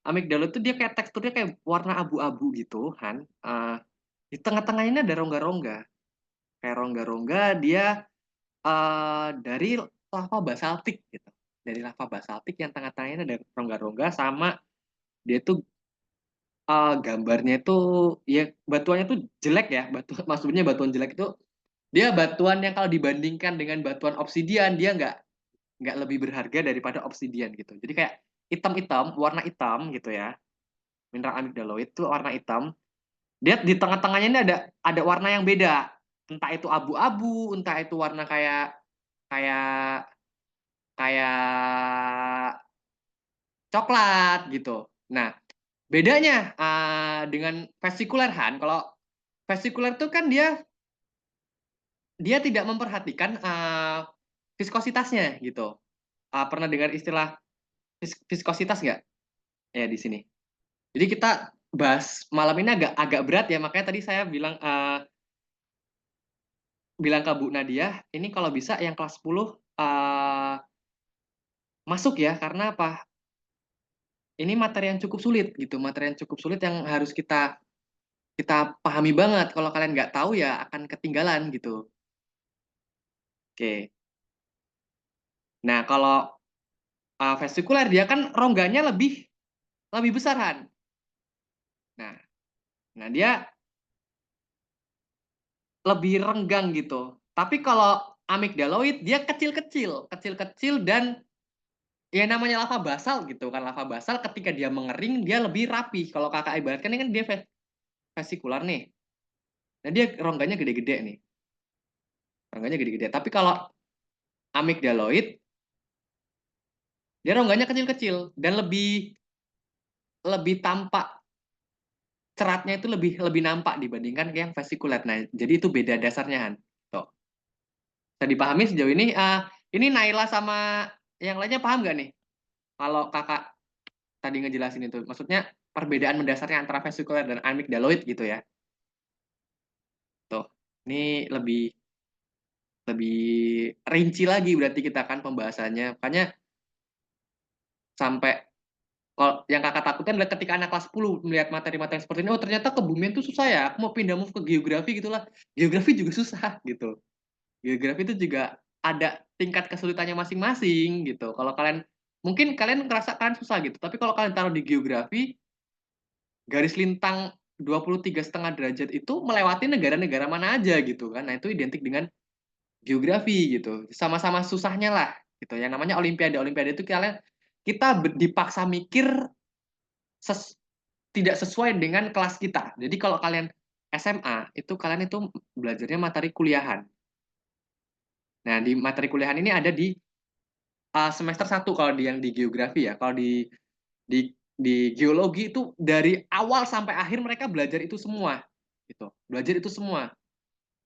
Speaker 1: amigdala tuh dia kayak teksturnya kayak warna abu-abu gitu, Han. Di tengah-tengahnya ini ada rongga-rongga. Kayak rongga-rongga dia dari lava basaltik gitu. Dari lava basaltik yang tengah-tengahnya ada rongga-rongga sama dia tuh gambarnya itu ya batuannya tuh jelek ya. Maksudnya batuan jelek itu dia batuan yang kalau dibandingkan dengan batuan obsidian dia nggak lebih berharga daripada obsidian gitu. Jadi kayak hitam-hitam, warna hitam gitu ya. Mineral amigdaloid itu warna hitam. Dia di tengah-tengahnya ini ada warna yang beda. Entah itu abu-abu, entah itu warna kayak kayak kayak coklat gitu. Nah, bedanya dengan vesikuler Han, kalau vesikuler itu kan dia tidak memperhatikan viskositasnya gitu. Pernah dengar istilah viskositas nggak? Ya di sini. Jadi kita bahas malam ini agak agak berat ya, makanya tadi saya bilang ke Bu Nadia, ini kalau bisa yang kelas 10 masuk ya, karena apa? Ini materi yang cukup sulit gitu, materi yang cukup sulit yang harus kita kita pahami banget. Kalau kalian nggak tahu ya akan ketinggalan gitu. Oke. Nah, kalau vesikuler dia kan rongganya lebih lebih besar Han. Nah, nah dia lebih renggang gitu. Tapi kalau amigdaloid dia kecil-kecil, kecil-kecil dan ya namanya lava basal gitu kan. Lava basal ketika dia mengering dia lebih rapi. Kalau kakak ibaratkan ini kan dia vesikular nih. Nah dia rongganya gede-gede nih. Rongganya gede-gede. Tapi kalau amigdaloid dia rongganya kecil-kecil dan lebih lebih tampak ceratnya itu lebih lebih nampak dibandingkan yang vesikular. Nah, jadi itu beda dasarnya Han. Tuh. Bisa dipahami sejauh ini. Ini Naila sama yang lainnya paham nggak nih? Kalau kakak tadi ngejelasin itu, maksudnya perbedaan mendasarnya antara vesikular dan amigdaloid gitu ya. Tuh, ini lebih lebih rinci lagi berarti kita kan pembahasannya. Makanya sampai kalau yang kakak takutkan adalah ketika anak kelas 10 melihat materi-materi seperti ini, oh ternyata kebumian itu susah ya, aku mau pindah move ke geografi gitulah. Geografi juga susah gitu. Geografi itu juga ada tingkat kesulitannya masing-masing gitu. Kalau kalian mungkin kalian ngerasa kalian susah gitu, tapi kalau kalian taruh di geografi, garis lintang 23,5 derajat itu melewati negara-negara mana aja gitu kan. Nah, itu identik dengan geografi gitu. Sama-sama susahnya lah gitu. Yang namanya olimpiade. Olimpiade itu kalian kita dipaksa mikir ses, tidak sesuai dengan kelas kita. Jadi kalau kalian SMA itu kalian itu belajarnya materi kuliahan. Nah, di materi kuliahan ini ada di semester 1 kalau di yang di geografi ya. Kalau di di geologi itu dari awal sampai akhir mereka belajar itu semua. Gitu. Belajar itu semua.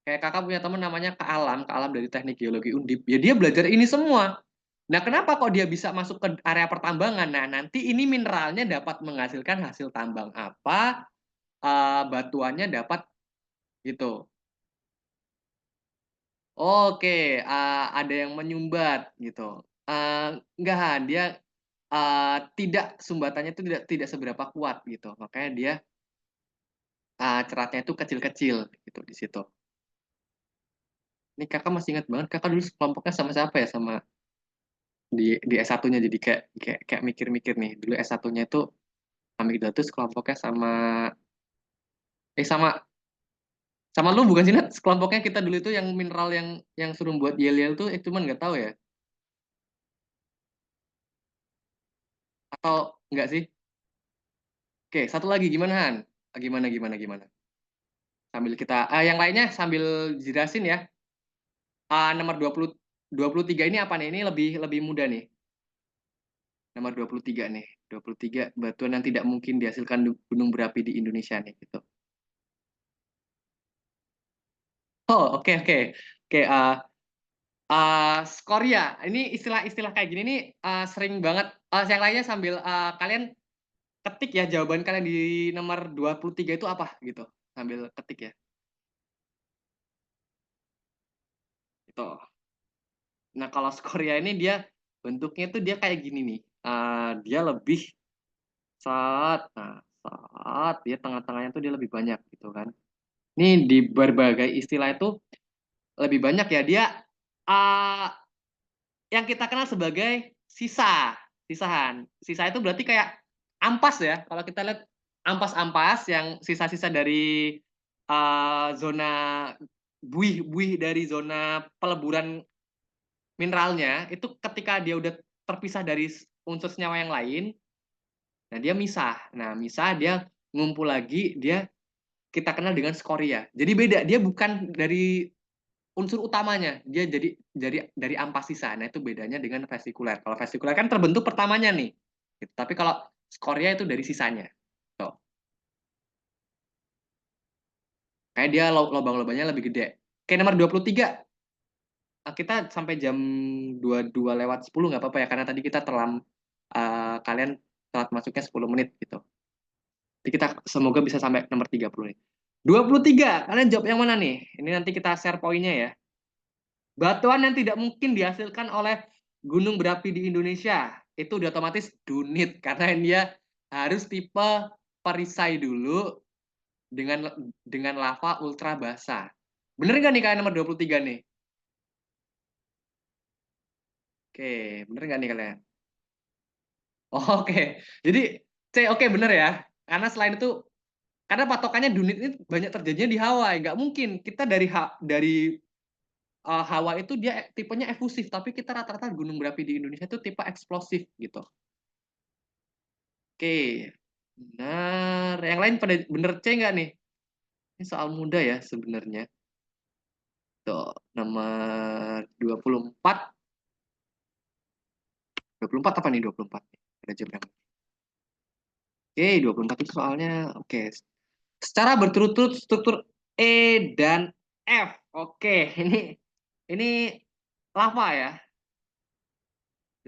Speaker 1: Kayak kakak punya teman namanya Kak Alam dari Teknik Geologi Undip. Ya dia belajar ini semua. Nah, kenapa kok dia bisa masuk ke area pertambangan? Nah, nanti ini mineralnya dapat menghasilkan hasil tambang apa, batuannya dapat gitu. Oke, ada yang menyumbat gitu. Enggak, dia tidak sumbatannya itu tidak tidak seberapa kuat gitu. Makanya dia ceratnya itu kecil-kecil gitu di situ. Ini kakak masih ingat banget, kakak dulu kelompoknya sama siapa ya? Sama di S1-nya jadi kayak mikir-mikir nih. Dulu S1-nya itu amigdatus kelompoknya sama sama sama lu bukan sih Nat? Kelompoknya kita dulu itu yang mineral yang suruh buat yel-yel tuh cuman nggak tahu ya. Atau enggak sih? Oke, satu lagi gimana Han? Gimana gimana gimana? Sambil kita yang lainnya sambil jelasin ya. Nomor 23 ini apa nih? Ini lebih lebih mudah nih. Nomor 23 nih. 23 batuan yang tidak mungkin dihasilkan gunung berapi di Indonesia nih gitu. Oh, oke oke. Oke, skoria. Ini istilah-istilah kayak gini nih sering banget. Yang lainnya sambil kalian ketik ya jawaban kalian di nomor 23 itu apa gitu. Sambil ketik ya. Itu. Nah, kalau skoria ini dia bentuknya tuh dia kayak gini nih. Dia lebih saat dia tengah-tengahnya tuh dia lebih banyak gitu kan. Ini di berbagai istilah itu lebih banyak ya dia uh, yang kita kenal sebagai sisahan. Sisa itu berarti kayak ampas ya. Kalau kita lihat ampas-ampas yang sisa-sisa dari zona buih-buih dari zona peleburan mineralnya itu ketika dia udah terpisah dari unsur senyawa yang lain, nah dia misah. Nah, misah dia ngumpul lagi, dia kita kenal dengan skoria. Jadi beda, dia bukan dari unsur utamanya, dia jadi dari ampas sisa. Nah, itu bedanya dengan vesikuler. Kalau vesikuler kan terbentuk pertamanya nih. Gitu. Tapi kalau skoria itu dari sisanya. Tuh. Kayak dia lubang-lubangnya lebih gede. Kayak nomor 23, kita sampai jam 22:10 nggak apa-apa ya, karena tadi kita kalian telat masuknya 10 menit gitu. Jadi kita semoga bisa sampai nomor 30 nih. 23, kalian jawab yang mana nih? Ini nanti kita share poinnya ya. Batuan yang tidak mungkin dihasilkan oleh gunung berapi di Indonesia itu udah otomatis dunit karena dia harus tipe perisai dulu dengan lava ultra basah. Bener nggak nih kalian nomor 23 nih? Oke, bener nggak nih kalian? Oh, oke. Jadi C oke bener ya. Karena selain itu Karena patokannya Dunit ini banyak terjadinya di Hawaii. Nggak mungkin kita dari Hawaii itu dia tipenya efusif, tapi kita rata-rata gunung berapi di Indonesia itu tipe eksplosif gitu. Oke, benar. Yang lain pada bener C nggak nih? Ini soal mudah ya sebenarnya. Tuh, nomor 24. 24 apa nih 24? Ada jam berapa? Oke, 24 itu soalnya oke. Secara berturut-turut struktur E dan F. Oke, ini lava ya.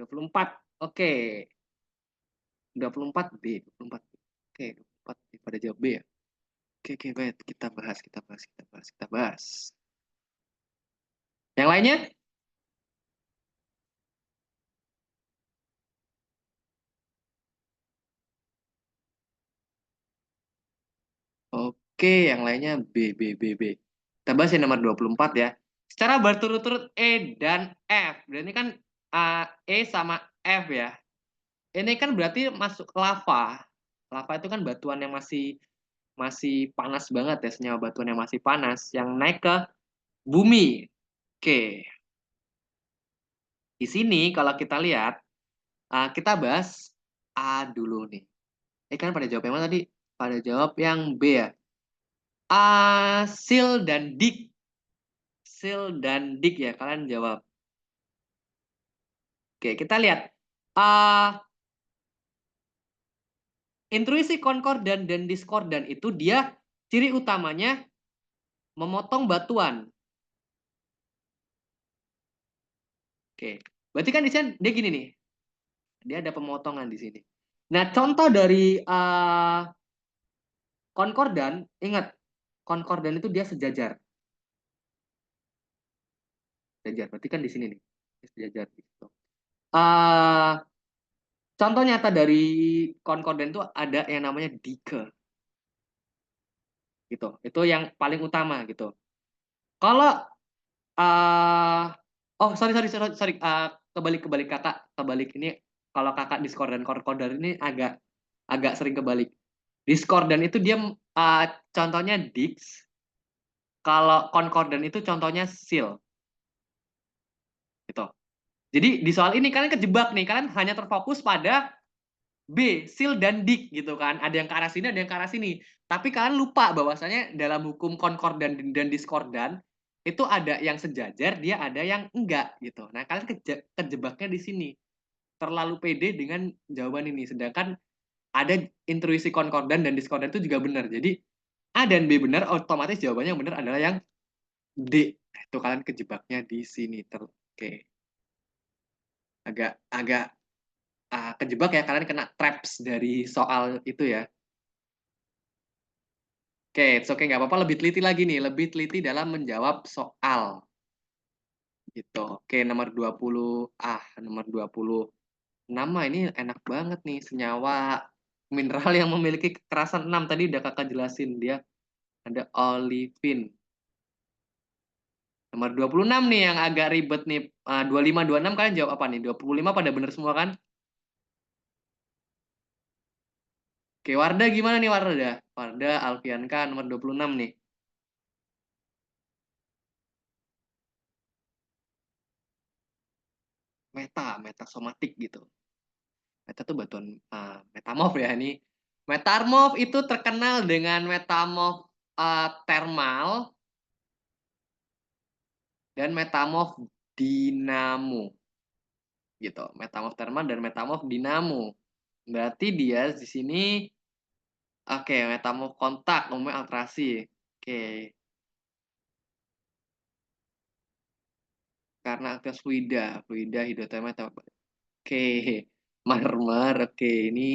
Speaker 1: 24. Oke. 24 B, 24. Oke, 24 pada jawab B ya. Oke, oke, baik. Kita bahas, kita bahas, kita bahas, kita bahas. Yang lainnya? Oke, yang lainnya B, B, B, B. Kita bahas yang nomor 24 ya. Secara berturut-turut E dan F. Dan ini kan E sama F ya. Ini kan berarti masuk lava. Lava itu kan batuan yang masih masih panas banget ya, senyawa batuan yang masih panas yang naik ke bumi. Oke, di sini kalau kita lihat, kita bahas A dulu nih. Kan pada jawab yang mana tadi? Pada jawab yang B ya. Sil dan Dik. Sil dan Dik ya, kalian jawab. Oke, kita lihat. Intruisi konkordan dan diskordan itu dia ciri utamanya memotong batuan. Oke, berarti kan di sini dia gini nih. Dia ada pemotongan di sini. Nah, contoh dari konkordan, ingat, konkordan itu dia sejajar. Sejajar, berarti kan di sini nih. Sejajar gitu. Uh, Contoh nyata dari konkordan itu ada yang namanya dike. Gitu. Itu yang paling utama gitu. Kalau uh, oh sorry sorry sorry, sorry. Kebalik kebalik kakak, kebalik ini kalau kakak diskordan konkordan ini agak agak sering kebalik. Diskordan itu dia contohnya Dix, kalau konkordan itu contohnya Sil gitu. Jadi di soal ini kalian kejebak nih, kalian hanya terfokus pada B, Sil dan Dik gitu kan. Ada yang ke arah sini, ada yang ke arah sini. Tapi kalian lupa bahwasanya dalam hukum konkordan dan diskordan itu ada yang sejajar, dia ada yang enggak gitu. Nah, kalian kejebaknya di sini. Terlalu pede dengan jawaban ini. Sedangkan ada intuisi konkordan dan diskordan itu juga benar. Jadi A dan B benar, otomatis jawabannya yang benar adalah yang D. Itu kalian kejebaknya di sini. Oke. Agak agak kejebak ya, kalian kena traps dari soal itu ya. Oke, oke, nggak apa-apa, lebih teliti lagi nih, lebih teliti dalam menjawab soal. Gitu. Oke, nomor 20. Nomor 20. Nama ini enak banget nih, senyawa mineral yang memiliki kekerasan 6. Tadi udah kakak jelasin, dia ada olivin. Nomor 26 nih yang agak ribet nih. 25, 26 kalian jawab apa nih? 25 pada bener semua kan? Oke, Warda gimana nih Warda? Warda Alfianka nomor 26 nih. Metasomatik gitu. Meta tuh batuan metamorf ya ini. Metamorf itu terkenal dengan metamorf thermal dan metamorf dinamo gitu. Metamorf thermal dan metamorf dinamo. Berarti dia di sini oke, metamorf kontak umumnya alterasi. Oke, karena aktivitas fluida, fluida hidrotermal. Oke, marmer. Oke, ini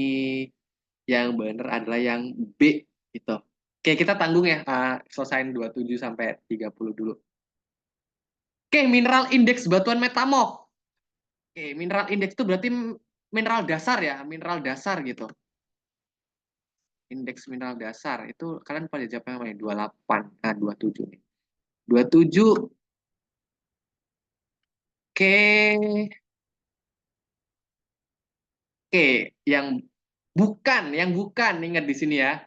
Speaker 1: yang benar adalah yang B gitu. Oke, kita tanggung ya, selesain 27 sampai 30 dulu. Oke, mineral indeks batuan metamorf. Oke, mineral indeks itu berarti mineral dasar ya, mineral dasar gitu. Indeks mineral dasar itu kalian pada jawab yang mana? 28, 27 nih. 27. Oke, oke, yang bukan ingat di sini ya.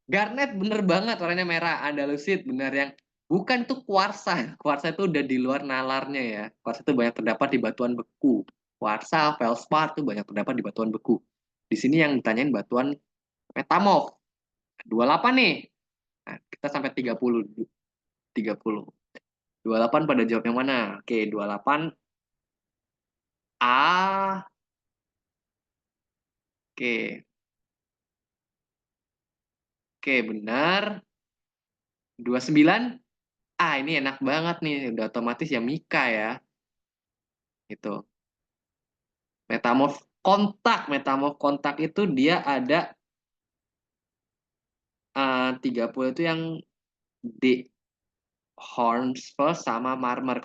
Speaker 1: Garnet bener banget, warnanya merah. Andalusit bener yang bukan tuh kuarsa. Kuarsa itu udah di luar nalarnya ya. Kuarsa itu banyak terdapat di batuan beku. Kuarsa, feldspar itu banyak terdapat di batuan beku. Di sini yang ditanyain batuan metamorf. 28 nih. Nah, kita sampai 30. 30. 28 pada jawab yang mana? Oke, 28 A. Oke, oke benar. 29. Ah, ini enak banget nih. Udah otomatis ya Mika ya. Itu. Metamorf kontak itu dia ada 30 itu yang D. Hornsford sama Marmer.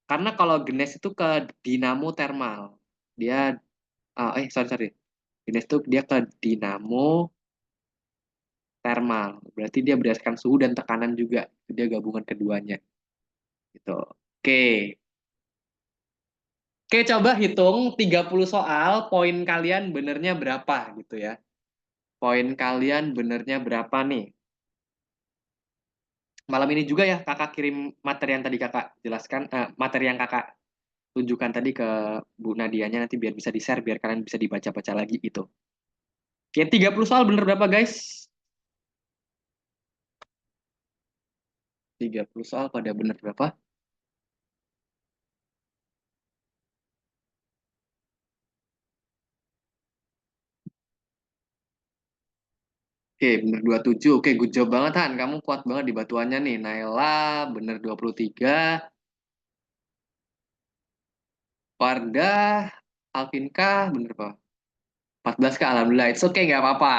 Speaker 1: Karena kalau Gnes itu ke dinamo thermal. Dia sorry sorry. Gnes itu dia ke dinamo thermal. Berarti dia berdasarkan suhu dan tekanan juga. Dia gabungan keduanya. Gitu. Oke. Oke, coba hitung 30 soal, poin kalian benernya berapa gitu ya. Poin kalian benernya berapa nih? Malam ini juga ya kakak kirim materi yang tadi kakak jelaskan, materi yang kakak tunjukkan tadi ke Bu Nadianya nanti biar bisa di-share, biar kalian bisa dibaca-baca lagi itu. Oke, 30 soal bener berapa guys? 30 soal pada bener berapa? Oke, bener 27. Oke, good job banget Han. Kamu kuat banget di batuannya nih. Naila bener 23. Wardah, Alvinka bener apa? 14 Kak, alhamdulillah. It's okay, nggak apa-apa.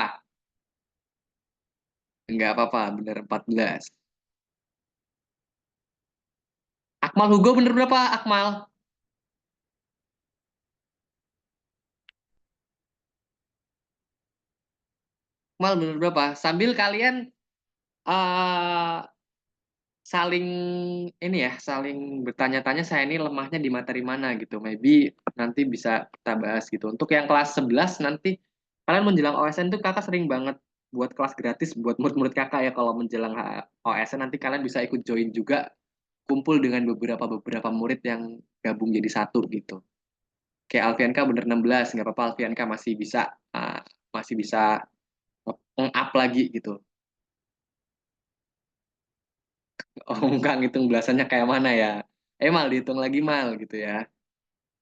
Speaker 1: Nggak apa-apa, bener 14. Akmal Hugo bener berapa, Akmal? Akmal bener berapa? Sambil kalian eh saling ini ya, saling bertanya-tanya saya ini lemahnya di materi mana gitu. Maybe nanti bisa kita bahas gitu. Untuk yang kelas 11 nanti kalian menjelang OSN tuh kakak sering banget buat kelas gratis buat murid-murid kakak ya kalau menjelang OSN nanti kalian bisa ikut join juga kumpul dengan beberapa murid yang gabung jadi satu gitu. Kayak Alfianka bener 16, nggak apa-apa Alfianka uh, masih bisa nge-up lagi gitu. Oh, enggak ngitung belasannya kayak mana ya? Mal dihitung lagi mal gitu ya.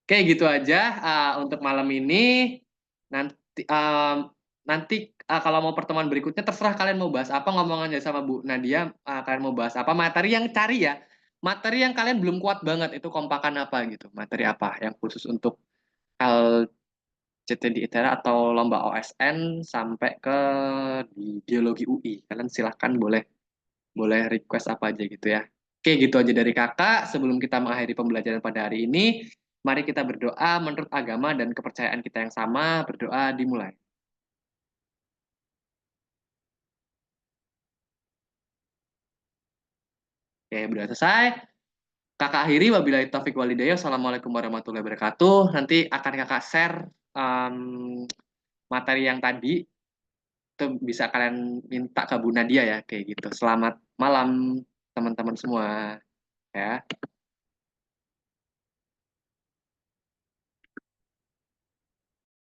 Speaker 1: Oke, gitu aja untuk malam ini. Nanti nanti kalau mau pertemuan berikutnya terserah kalian mau bahas apa ngomongannya sama Bu Nadia. Kalian mau bahas apa? Materi yang cari ya. Materi yang kalian belum kuat banget itu kompakan apa gitu. Materi apa yang khusus untuk LCTD ITERA atau lomba OSN sampai ke di geologi UI. Kalian silahkan boleh boleh request apa aja gitu ya. Oke, gitu aja dari kakak. Sebelum kita mengakhiri pembelajaran pada hari ini, mari kita berdoa menurut agama dan kepercayaan kita yang sama. Berdoa dimulai. Oke, berdoa selesai. Kakak akhiri, wabillahi taufik walhidayah. Assalamualaikum warahmatullahi wabarakatuh. Nanti akan kakak share um, materi yang tadi. Itu bisa kalian minta ke Bu Nadia ya, kayak gitu. Selamat malam, teman-teman semua. Ya.